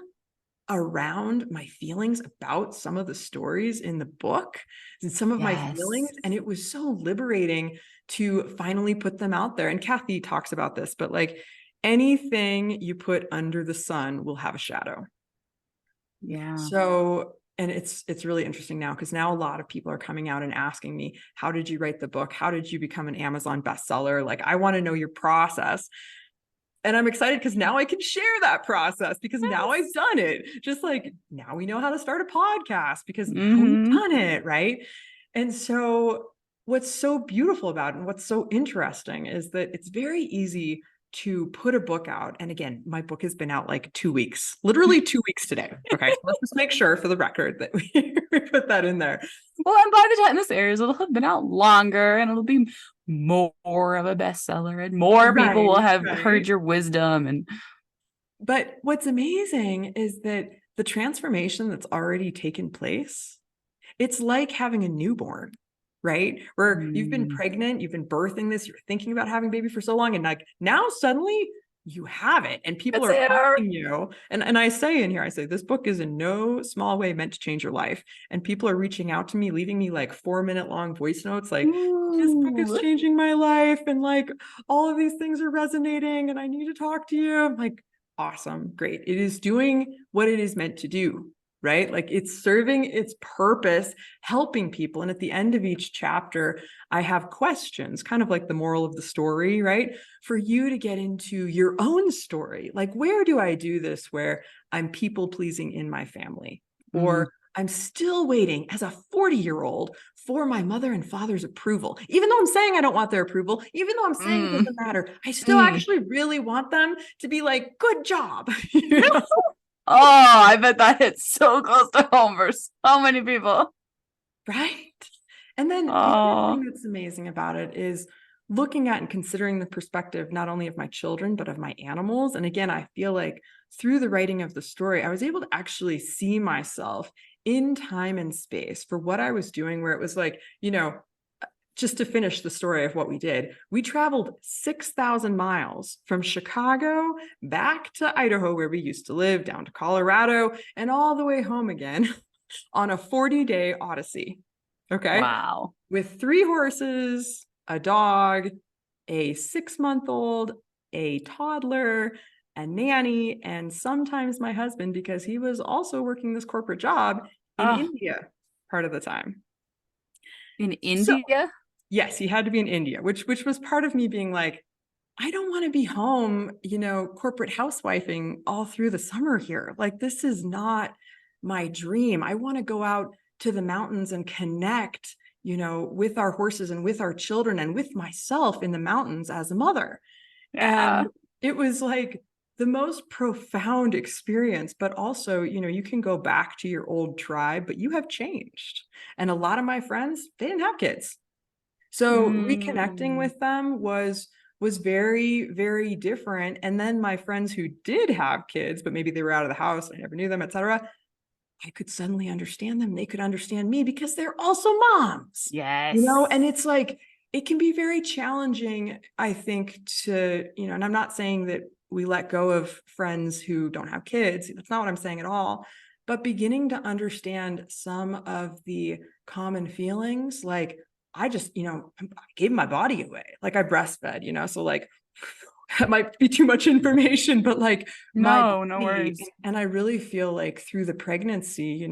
around my feelings about some of the stories in the book and some of my feelings. And it was so liberating to finally put them out there. And Kathy talks about this, but like anything you put under the sun will have a shadow. Yeah. So, and it's really interesting now because now a lot of people are coming out and asking me, how did you write the book? How did you become an Amazon bestseller? Like, I want to know your process. And I'm excited because now I can share that process because now I've done it. Just like now we know how to start a podcast because now we've done it, right? And so what's so beautiful about it and what's so interesting is that it's very easy to put a book out. And again, my book has been out like 2 weeks, literally 2 weeks today. Okay. So let's just make sure for the record that we put that in there. Well, and by the time this airs, it'll have been out longer and it'll be more of a bestseller and more people will have heard your wisdom. But what's amazing is that the transformation that's already taken place, it's like having a newborn. Right? Where you've been pregnant, you've been birthing this, you're thinking about having a baby for so long. And like now suddenly you have it and people are asking you. And I say in here, I say, this book is in no small way meant to change your life. And people are reaching out to me, leaving me like 4-minute long voice notes. Like this book is changing my life. And like all of these things are resonating and I need to talk to you. I'm like, awesome. Great. It is doing what it is meant to do. Right? Like it's serving its purpose, helping people. And at the end of each chapter, I have questions, kind of like the moral of the story, right? For you to get into your own story. Like, where do I do this where I'm people pleasing in my family? Or I'm still waiting as a 40-year-old for my mother and father's approval. Even though I'm saying I don't want their approval, even though I'm saying it doesn't matter, I still actually really want them to be like, good job. You know? Oh, I bet that hits so close to home for so many people. Right. And then the other thing that's amazing about it is looking at and considering the perspective, not only of my children, but of my animals. And again, I feel like through the writing of the story, I was able to actually see myself in time and space for what I was doing, where it was like, just to finish the story of what we did, we traveled 6,000 miles from Chicago back to Idaho, where we used to live, down to Colorado, and all the way home again on a 40-day odyssey. Okay. Wow. With 3 horses, a dog, a 6-month-old, a toddler, a nanny, and sometimes my husband, because he was also working this corporate job in India part of the time. In India? Yes, he had to be in India, which was part of me being like, I don't want to be home, corporate housewifing all through the summer here. Like, this is not my dream. I want to go out to the mountains and connect, with our horses and with our children and with myself in the mountains as a mother. Yeah. And it was like the most profound experience, but also, you can go back to your old tribe, but you have changed. And a lot of my friends, they didn't have kids. So reconnecting with them was very, very different. And then my friends who did have kids, but maybe they were out of the house, I never knew them, etc., I could suddenly understand them. They could understand me because they're also moms. Yes. And it's like, it can be very challenging, I think, to, and I'm not saying that we let go of friends who don't have kids. That's not what I'm saying at all. But beginning to understand some of the common feelings, like, I just, I gave my body away. Like I breastfed, so like that might be too much information, but like no worries. And I really feel like through the pregnancy,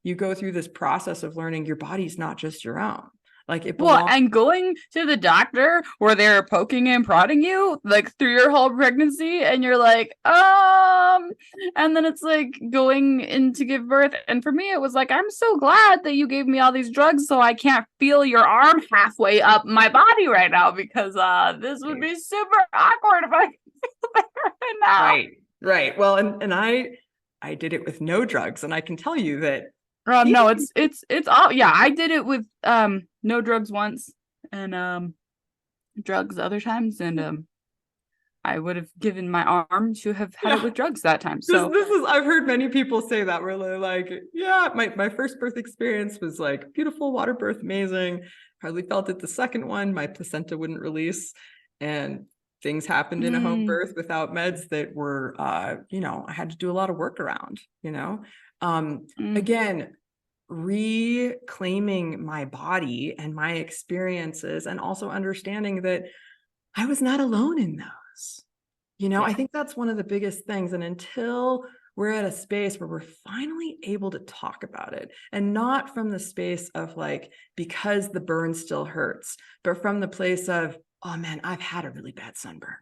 you go through this process of learning your body's not just your own. Like it Well, belongs. and going to the doctor where they're poking and prodding you like through your whole pregnancy, and you're like, and then it's like going in to give birth. And for me, it was like, I'm so glad that you gave me all these drugs so I can't feel your arm halfway up my body right now, because this would be super awkward if I could feel that right now. Right. Well, and I did it with no drugs, and I can tell you that No, it's all, yeah, I did it with no drugs once, and drugs other times, and I would have given my arm to have had it with drugs that time. So this is, I've heard many people say that, where they're like, yeah, my first birth experience was like beautiful, water birth, amazing. Hardly felt it the second one. My placenta wouldn't release, and things happened in a home birth without meds that were, I had to do a lot of work around, again, reclaiming my body and my experiences, and also understanding that I was not alone in those. I think that's one of the biggest things. And until we're at a space where we're finally able to talk about it, and not from the space of like, because the burn still hurts, but from the place of, oh man, I've had a really bad sunburn.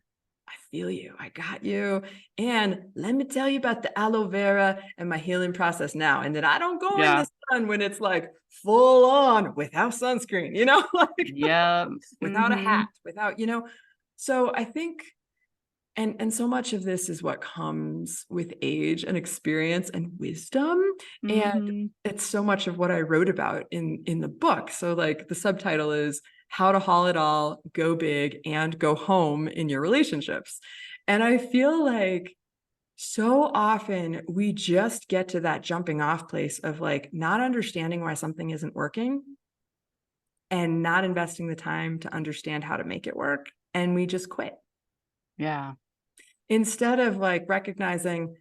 I feel you. I got you. And let me tell you about the aloe vera and my healing process now. And that I don't go in the sun when it's like full on without sunscreen, like without a hat, without, so I think, and so much of this is what comes with age and experience and wisdom. And it's so much of what I wrote about in the book. So like the subtitle is How to Haul It All, Go Big, and Go Home in Your Relationships. And I feel like so often we just get to that jumping off place of like not understanding why something isn't working and not investing the time to understand how to make it work. And we just quit. Yeah. Instead of like recognizing,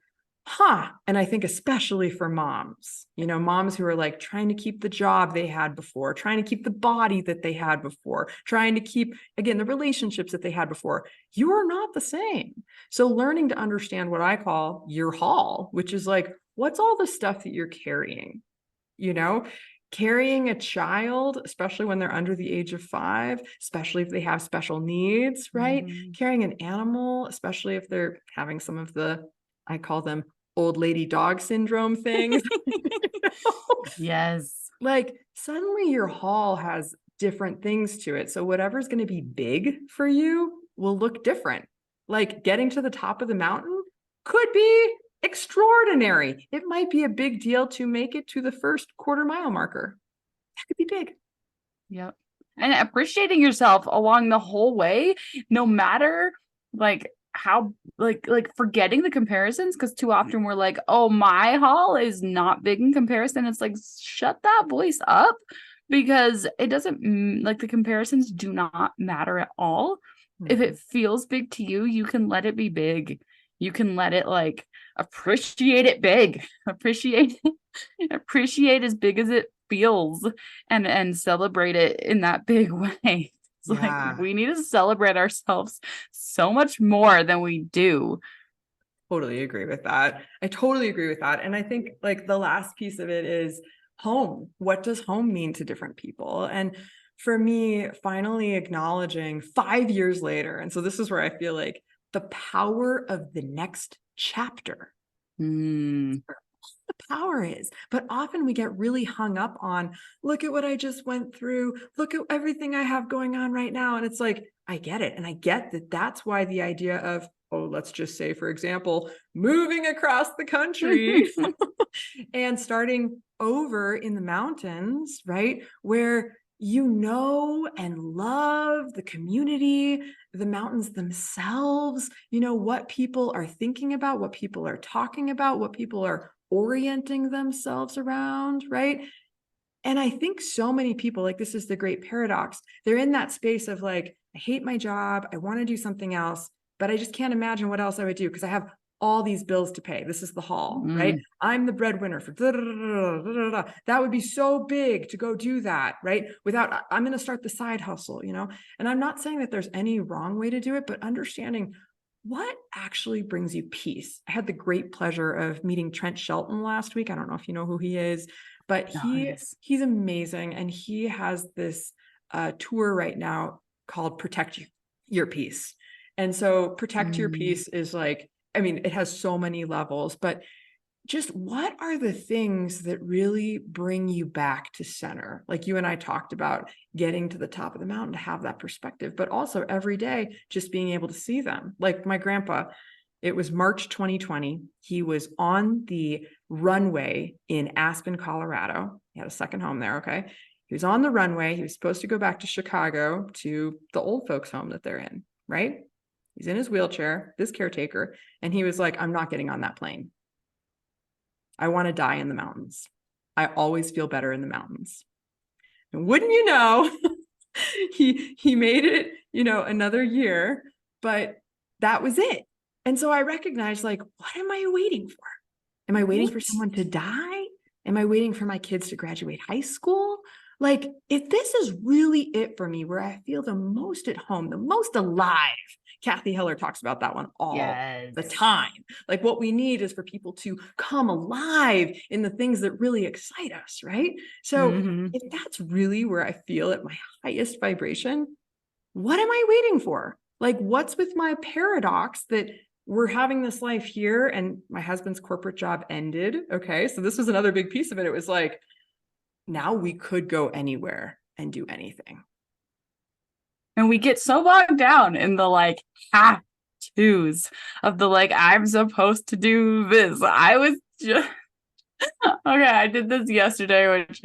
and I think especially for moms, moms who are like trying to keep the job they had before, trying to keep the body that they had before, trying to keep, again, the relationships that they had before, you are not the same. So learning to understand what I call your haul, which is like, what's all the stuff that you're carrying, carrying a child, especially when they're under the age of 5, especially if they have special needs, right? Carrying an animal, especially if they're having some of the, I call them old lady dog syndrome things. Yes. Like suddenly your haul has different things to it. So whatever's going to be big for you will look different. Like getting to the top of the mountain could be extraordinary. It might be a big deal to make it to the first quarter-mile marker. That could be big. Yep. And appreciating yourself along the whole way, no matter like how, like forgetting the comparisons, because too often we're like, oh, my haul is not big in comparison. It's like, shut that voice up, because it doesn't, like, the comparisons do not matter at all. If it feels big to you, you can let it be big. You can let it like appreciate it big, appreciate as big as it feels, and celebrate it in that big way. It's like we need to celebrate ourselves so much more than we do. Totally agree with that. I totally agree with that. And I think like the last piece of it is home. What does home mean to different people? And for me, finally acknowledging 5 years later, and so this is where I feel like the power of the next chapter. The power is, but often we get really hung up on, look at what I just went through, look at everything I have going on right now. And it's like, I get it. And I get that that's why the idea of, let's just say, for example, moving across the country and starting over in the mountains, right? Where and love the community, the mountains themselves, what people are thinking about, what people are talking about, what people are orienting themselves around, right? And I think so many people, like, this is the great paradox. They're in that space of like, I hate my job. I want to do something else, but I just can't imagine what else I would do because I have all these bills to pay. This is the haul, right? I'm the breadwinner for that would be so big to go do that, right? I'm going to start the side hustle, and I'm not saying that there's any wrong way to do it, but understanding what actually brings you peace. I had the great pleasure of meeting Trent Shelton last week. I don't know if you know who he is, but he's amazing. And he has this a tour right now called Protect Your Peace. And so Protect Your Peace is like, I mean, it has so many levels, but just what are the things that really bring you back to center? Like you and I talked about getting to the top of the mountain to have that perspective, but also every day just being able to see them. Like my grandpa, it was March 2020. He was on the runway in Aspen, Colorado. He had a second home there. Okay. He was on the runway. He was supposed to go back to Chicago to the old folks' home that they're in, right? He's in his wheelchair, this caretaker, and he was like, I'm not getting on that plane. I want to die in the mountains. I always feel better in the mountains. And wouldn't you know, he made it, another year, but that was it. And so I recognized, like, what am I waiting for? Am I waiting for someone to die? Am I waiting for my kids to graduate high school? Like, if this is really it for me, where I feel the most at home, the most alive, Kathy Heller talks about that one all the time. Like, what we need is for people to come alive in the things that really excite us, right? So if that's really where I feel at my highest vibration, what am I waiting for? Like, what's with my paradox that we're having this life here and my husband's corporate job ended? Okay. So this was another big piece of it. It was like, now we could go anywhere and do anything. And we get so bogged down in the like have tos of the like, I'm supposed to do this. I was just okay. I did this yesterday, which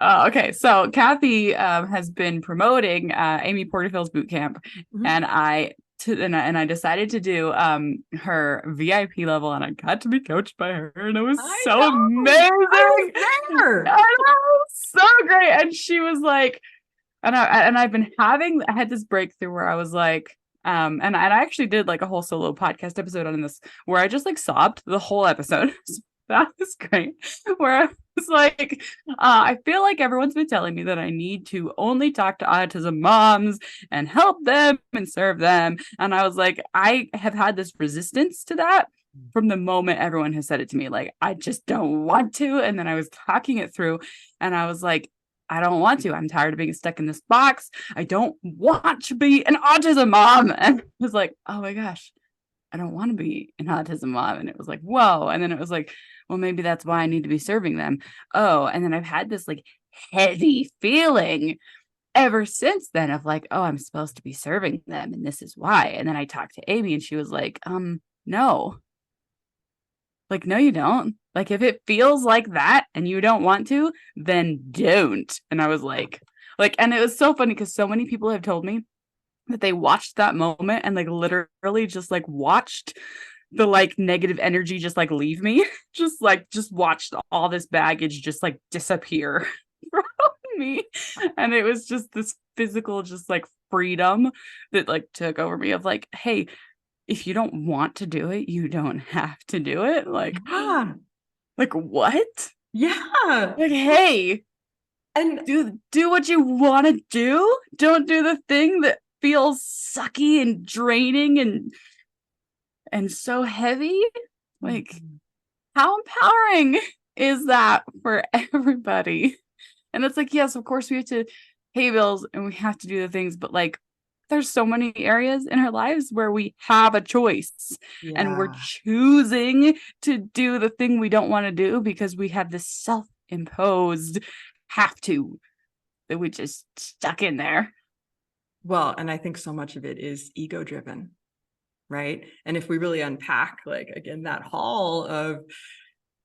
okay. So Kathy has been promoting Amy Porterfield's boot camp, and I decided to do her VIP level, and I got to be coached by her, and it was so amazing. I know, so great. And she was like, and I had this breakthrough where I was like, and I actually did like a whole solo podcast episode on this where I just like sobbed the whole episode. So that was great. Where I was like, I feel like everyone's been telling me that I need to only talk to autism moms and help them and serve them. And I was like, I have had this resistance to that from the moment everyone has said it to me. Like, I just don't want to. And then I was talking it through and I was like, I don't want to. I'm tired of being stuck in this box. I don't want to be an autism mom. And I was like, oh my gosh, I don't want to be an autism mom. And it was like, whoa. And then it was like, well, maybe that's why I need to be serving them. Oh, and then I've had this like heavy feeling ever since then of like, oh, I'm supposed to be serving them. And this is why. And then I talked to Amy and she was like, no. Like, no, you don't. Like, if it feels like that and you don't want to, then don't. And I was like, and it was so funny because so many people have told me that they watched that moment and like literally just like watched the like negative energy just like leave me, just watched all this baggage just like disappear from me. And it was just this physical, just like freedom that like took over me of like, hey, if you don't want to do it, you don't have to do it. Like, like what? Yeah. Like, hey, and do what you want to do. Don't do the thing that feels sucky and draining and so heavy. Like, how empowering is that for everybody? And it's like, yes, of course we have to pay bills and we have to do the things, but like, there's so many areas in our lives where we have a choice and we're choosing to do the thing we don't want to do because we have this self-imposed have to that we just stuck in there. Well, and I think so much of it is ego driven, right? And if we really unpack, like, again, that hall of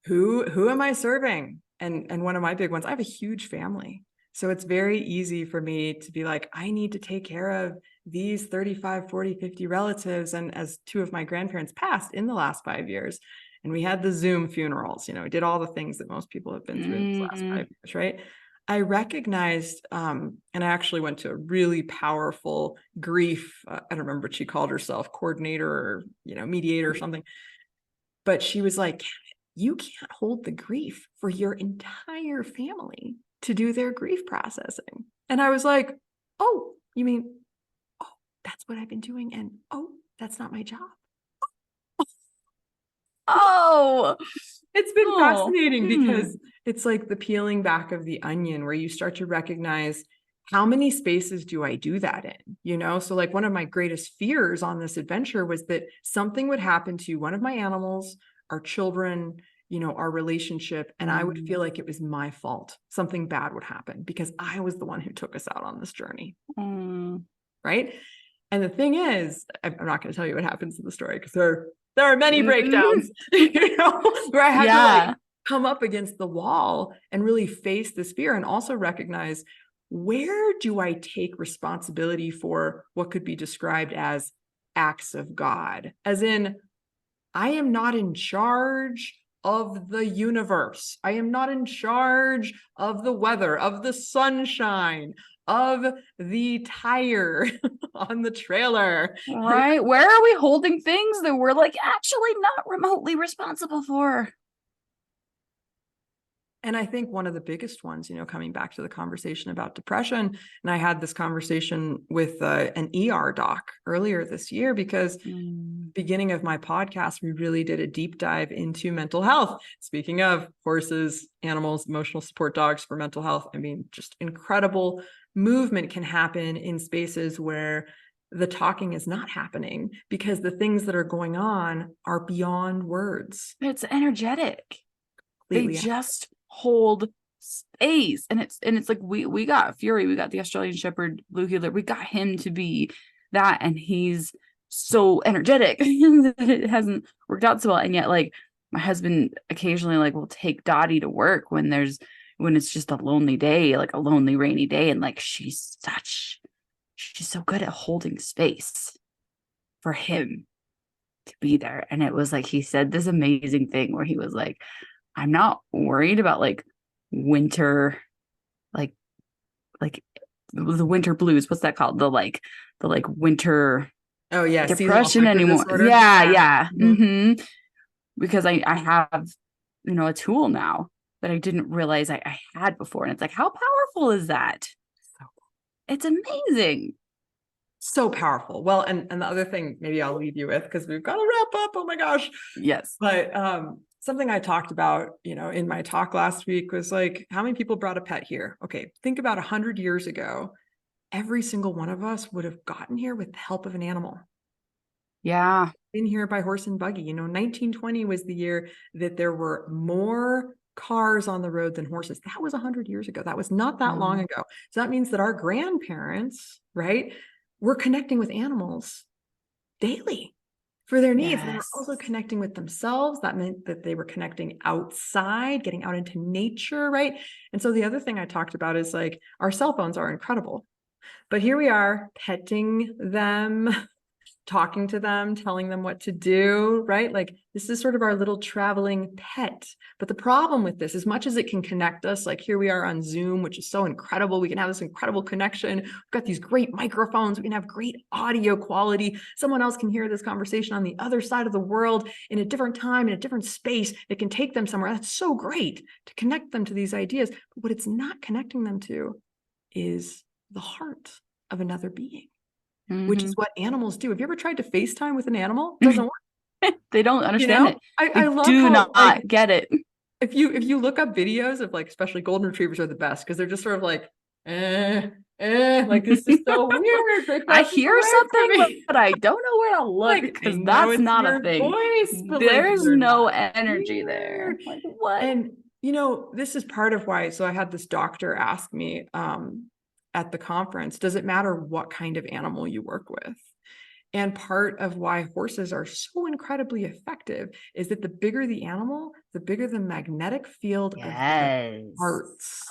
who am I serving? And one of my big ones, I have a huge family. So it's very easy for me to be like, I need to take care of these 35, 40, 50 relatives. And as two of my grandparents passed in the last 5 years, and we had the Zoom funerals, did all the things that most people have been through in the last 5 years, right? I recognized, and I actually went to a really powerful grief, I don't remember what she called herself, coordinator or, mediator or something. But she was like, you can't hold the grief for your entire family to do their grief processing. And I was like, oh, you mean, oh, that's what I've been doing. And oh, that's not my job. Oh, it's been fascinating because it's like the peeling back of the onion where you start to recognize how many spaces do I do that in? You know, so like one of my greatest fears on this adventure was that something would happen to one of my animals, our children, you know, our relationship, and I would feel like it was my fault. Something bad would happen because I was the one who took us out on this journey. Right. And the thing is, I'm not going to tell you what happens in the story because there are many breakdowns, you know, where I had to like come up against the wall and really face this fear and also recognize, where do I take responsibility for what could be described as acts of God? As in, I am not in charge of the universe. I am not in charge of the weather, of the sunshine, of the tire on the trailer. Right. Where are we holding things that we're like actually not remotely responsible for? And I think one of the biggest ones, you know, coming back to the conversation about depression, and I had this conversation with an ER doc earlier this year because beginning of my podcast, we really did a deep dive into mental health. Speaking of horses, animals, emotional support dogs for mental health, I mean, just incredible movement can happen in spaces where the talking is not happening because the things that are going on are beyond words. It's energetic. Completely. They just hold space, and it's like we got Fury, we got the Australian Shepherd Blue Heeler, we got him to be that, and he's so energetic that it hasn't worked out so well. And yet, like, my husband occasionally like will take Dottie to work when it's just a lonely day, like a lonely rainy day, and like she's so good at holding space for him to be there. And it was like he said this amazing thing where he was like, I'm not worried about like winter, like the winter blues. What's that called? The winter depression anymore. Yeah. Because I have, you know, a tool now that I didn't realize I had before. And it's like, how powerful is that? It's amazing. So powerful. Well, and the other thing maybe I'll leave you with, because we've got to wrap up. Oh my gosh. Yes. But something I talked about, you know, in my talk last week was like, how many people brought a pet here? Okay, think about 100 years ago. Every single one of us would have gotten here with the help of an animal. Yeah. Been here by horse and buggy. You know, 1920 was the year that there were more cars on the road than horses. That was 100 years ago. That was not that long ago. So that means that our grandparents, right, were connecting with animals daily for their needs. Yes. They were also connecting with themselves. That meant that they were connecting outside, getting out into nature, right? And so the other thing I talked about is like, our cell phones are incredible, but here we are petting them, talking to them, telling them what to do, right? Like, this is sort of our little traveling pet. But the problem with this, as much as it can connect us, like here we are on Zoom, which is so incredible. We can have this incredible connection. We've got these great microphones. We can have great audio quality. Someone else can hear this conversation on the other side of the world in a different time, in a different space. It can take them somewhere. That's so great to connect them to these ideas. But what it's not connecting them to is the heart of another being. Which is what animals do. Have you ever tried to FaceTime with an animal? It doesn't work. They don't understand it. I love do how, not like, get it. If you look up videos of like, especially golden retrievers are the best because they're just sort of like, like this is so weird. I hear something, but I don't know where to look because that's not a thing. Voice, but there's like, no energy there. Like, what? And you know, this is part of why. So I had this doctor ask me at the conference, does it matter what kind of animal you work with? And part of why horses are so incredibly effective is that the bigger the animal, the bigger the magnetic field of their hearts.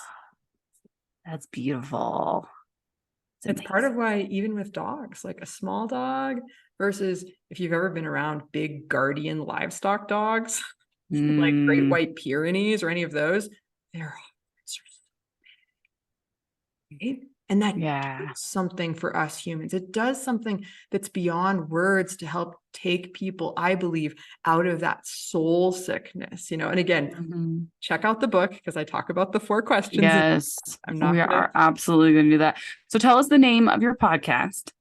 That's beautiful. It's part of why even with dogs, like a small dog versus if you've ever been around big guardian livestock dogs, like Great White Pyrenees or any of those, their hearts are so big. Right? And that does something for us humans. It does something that's beyond words to help take people, I believe, out of that soul sickness, you know. And again, check out the book because I talk about the 4 questions. Yes, we are absolutely going to do that. So tell us the name of your podcast.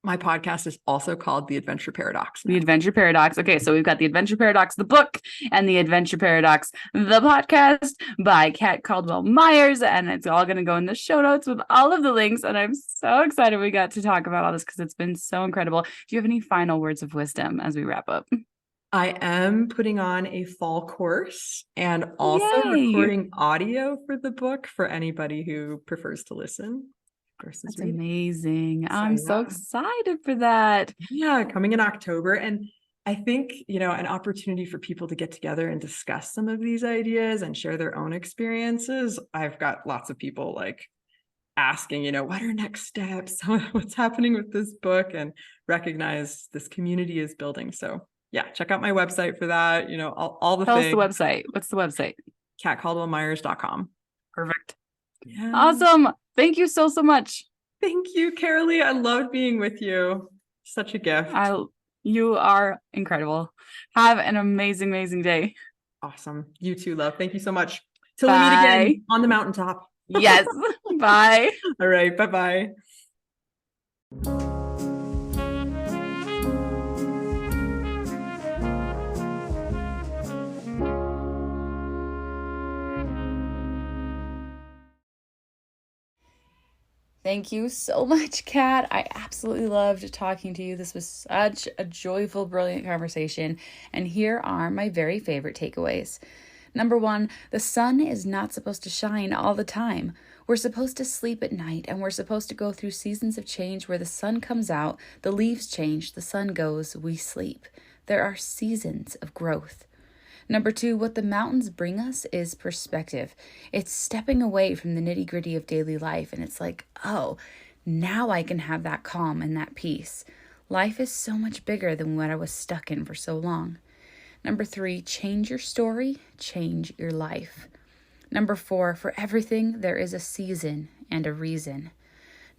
My podcast is also called The Adventure Paradox. The Adventure Paradox. Okay, so we've got The Adventure Paradox, the book, and The Adventure Paradox, the podcast by Cat Caldwell Myers. And it's all going to go in the show notes with all of the links. And I'm so excited we got to talk about all this because it's been so incredible. Do you have any final words of wisdom as we wrap up? I am putting on a fall course and also Yay! recording audio for the book for anybody who prefers to listen. That's amazing. So, I'm so yeah. excited for that. Yeah, coming in October. And I think, an opportunity for people to get together and discuss some of these ideas and share their own experiences. I've got lots of people like asking, what are next steps? What's happening with this book? And recognize this community is building. So yeah, check out my website for that. All the Tell things. us the website. What's the website? catcaldwellmyers.com. Perfect. Yeah. Awesome. Thank you so much. Thank you, Karaleigh. I loved being with you. Such a gift. You are incredible. Have an amazing, amazing day. Awesome. You too, love. Thank you so much. Till we meet again on the mountaintop. Yes. Bye. All right. Bye-bye. Thank you so much, Kat. I absolutely loved talking to you. This was such a joyful, brilliant conversation. And here are my very favorite takeaways. Number 1, the sun is not supposed to shine all the time. We're supposed to sleep at night, and we're supposed to go through seasons of change where the sun comes out, the leaves change, the sun goes, we sleep. There are seasons of growth. Number 2, what the mountains bring us is perspective. It's stepping away from the nitty-gritty of daily life, and it's like, oh, now I can have that calm and that peace. Life is so much bigger than what I was stuck in for so long. Number 3, change your story, change your life. Number 4, for everything, there is a season and a reason.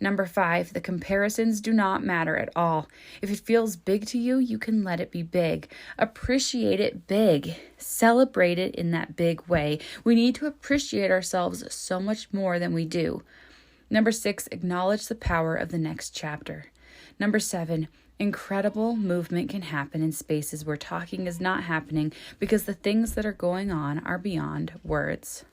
Number 5, the comparisons do not matter at all. If it feels big to you, you can let it be big. Appreciate it big. Celebrate it in that big way. We need to appreciate ourselves so much more than we do. Number 6, acknowledge the power of the next chapter. Number 7, incredible movement can happen in spaces where talking is not happening because the things that are going on are beyond words.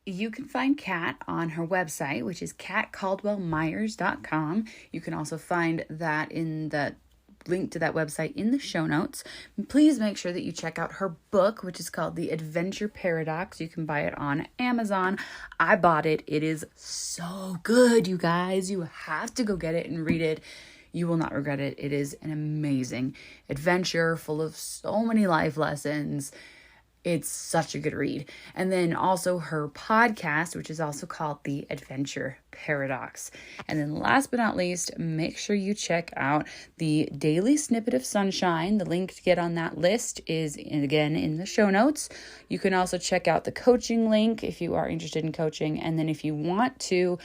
You can find Kat on her website, which is catcaldwellmyers.com. You can also find that in the link to that website in the show notes. Please make sure that you check out her book, which is called The Adventure Paradox. You can buy it on Amazon. I bought it. It is so good, you guys. You have to go get it and read it. You will not regret it. It is an amazing adventure full of so many life lessons. It's such a good read. And then also her podcast, which is also called The Adventure Paradox. And then last but not least, make sure you check out the Daily Snippet of Sunshine. The link to get on that list is, again, in the show notes. You can also check out the coaching link if you are interested in coaching. And then if you want to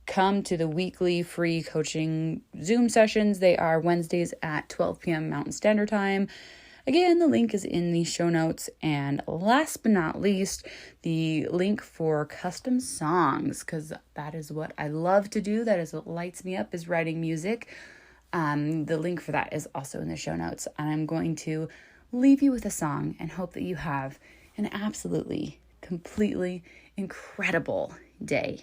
come to the weekly free coaching Zoom sessions, they are Wednesdays at 12 p.m. Mountain Standard Time. Again, the link is in the show notes. And last but not least, the link for custom songs, because that is what I love to do. That is what lights me up, is writing music. The link for that is also in the show notes. And I'm going to leave you with a song and hope that you have an absolutely, completely incredible day.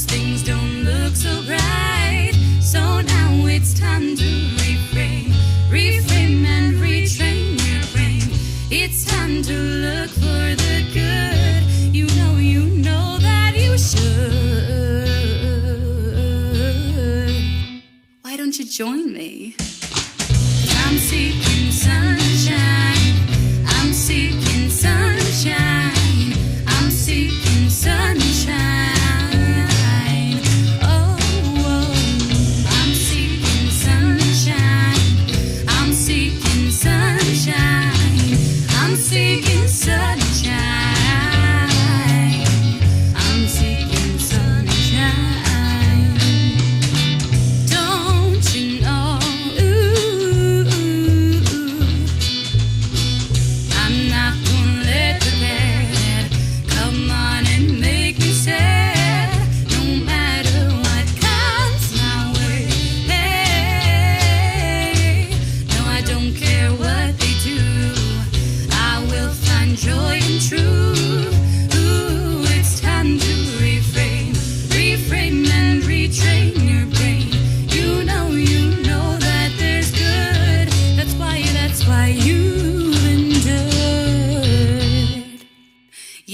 Things don't look so bright, so now it's time to reframe and retrain your brain. It's time to look for the good. You know that you should. Why don't you join me? I'm seeking sunshine. I'm seeking sunshine. I'm seeking sunshine.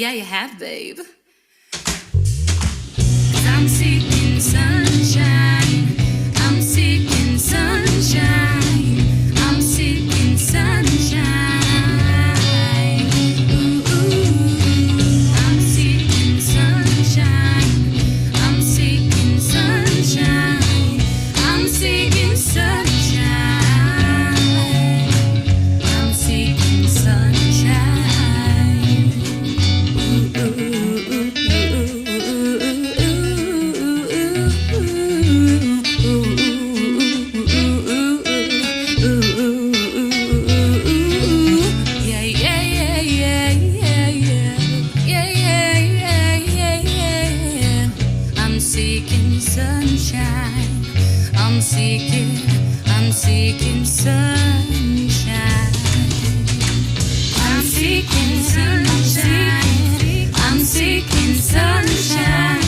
Yeah, you have, babe. 'Cause I'm seeking sunshine. I'm seeking sunshine. I'm seeking sunshine. Ooh, I'm seeking sunshine. I'm seeking sunshine. I'm seeking sunshine. I'm seeking sunshine. Yeah, yeah, yeah, yeah, yeah, yeah. Yeah, yeah, yeah, yeah, yeah. I'm seeking sunshine. I'm seeking sunshine. I'm seeking sunshine. I'm seeking sunshine.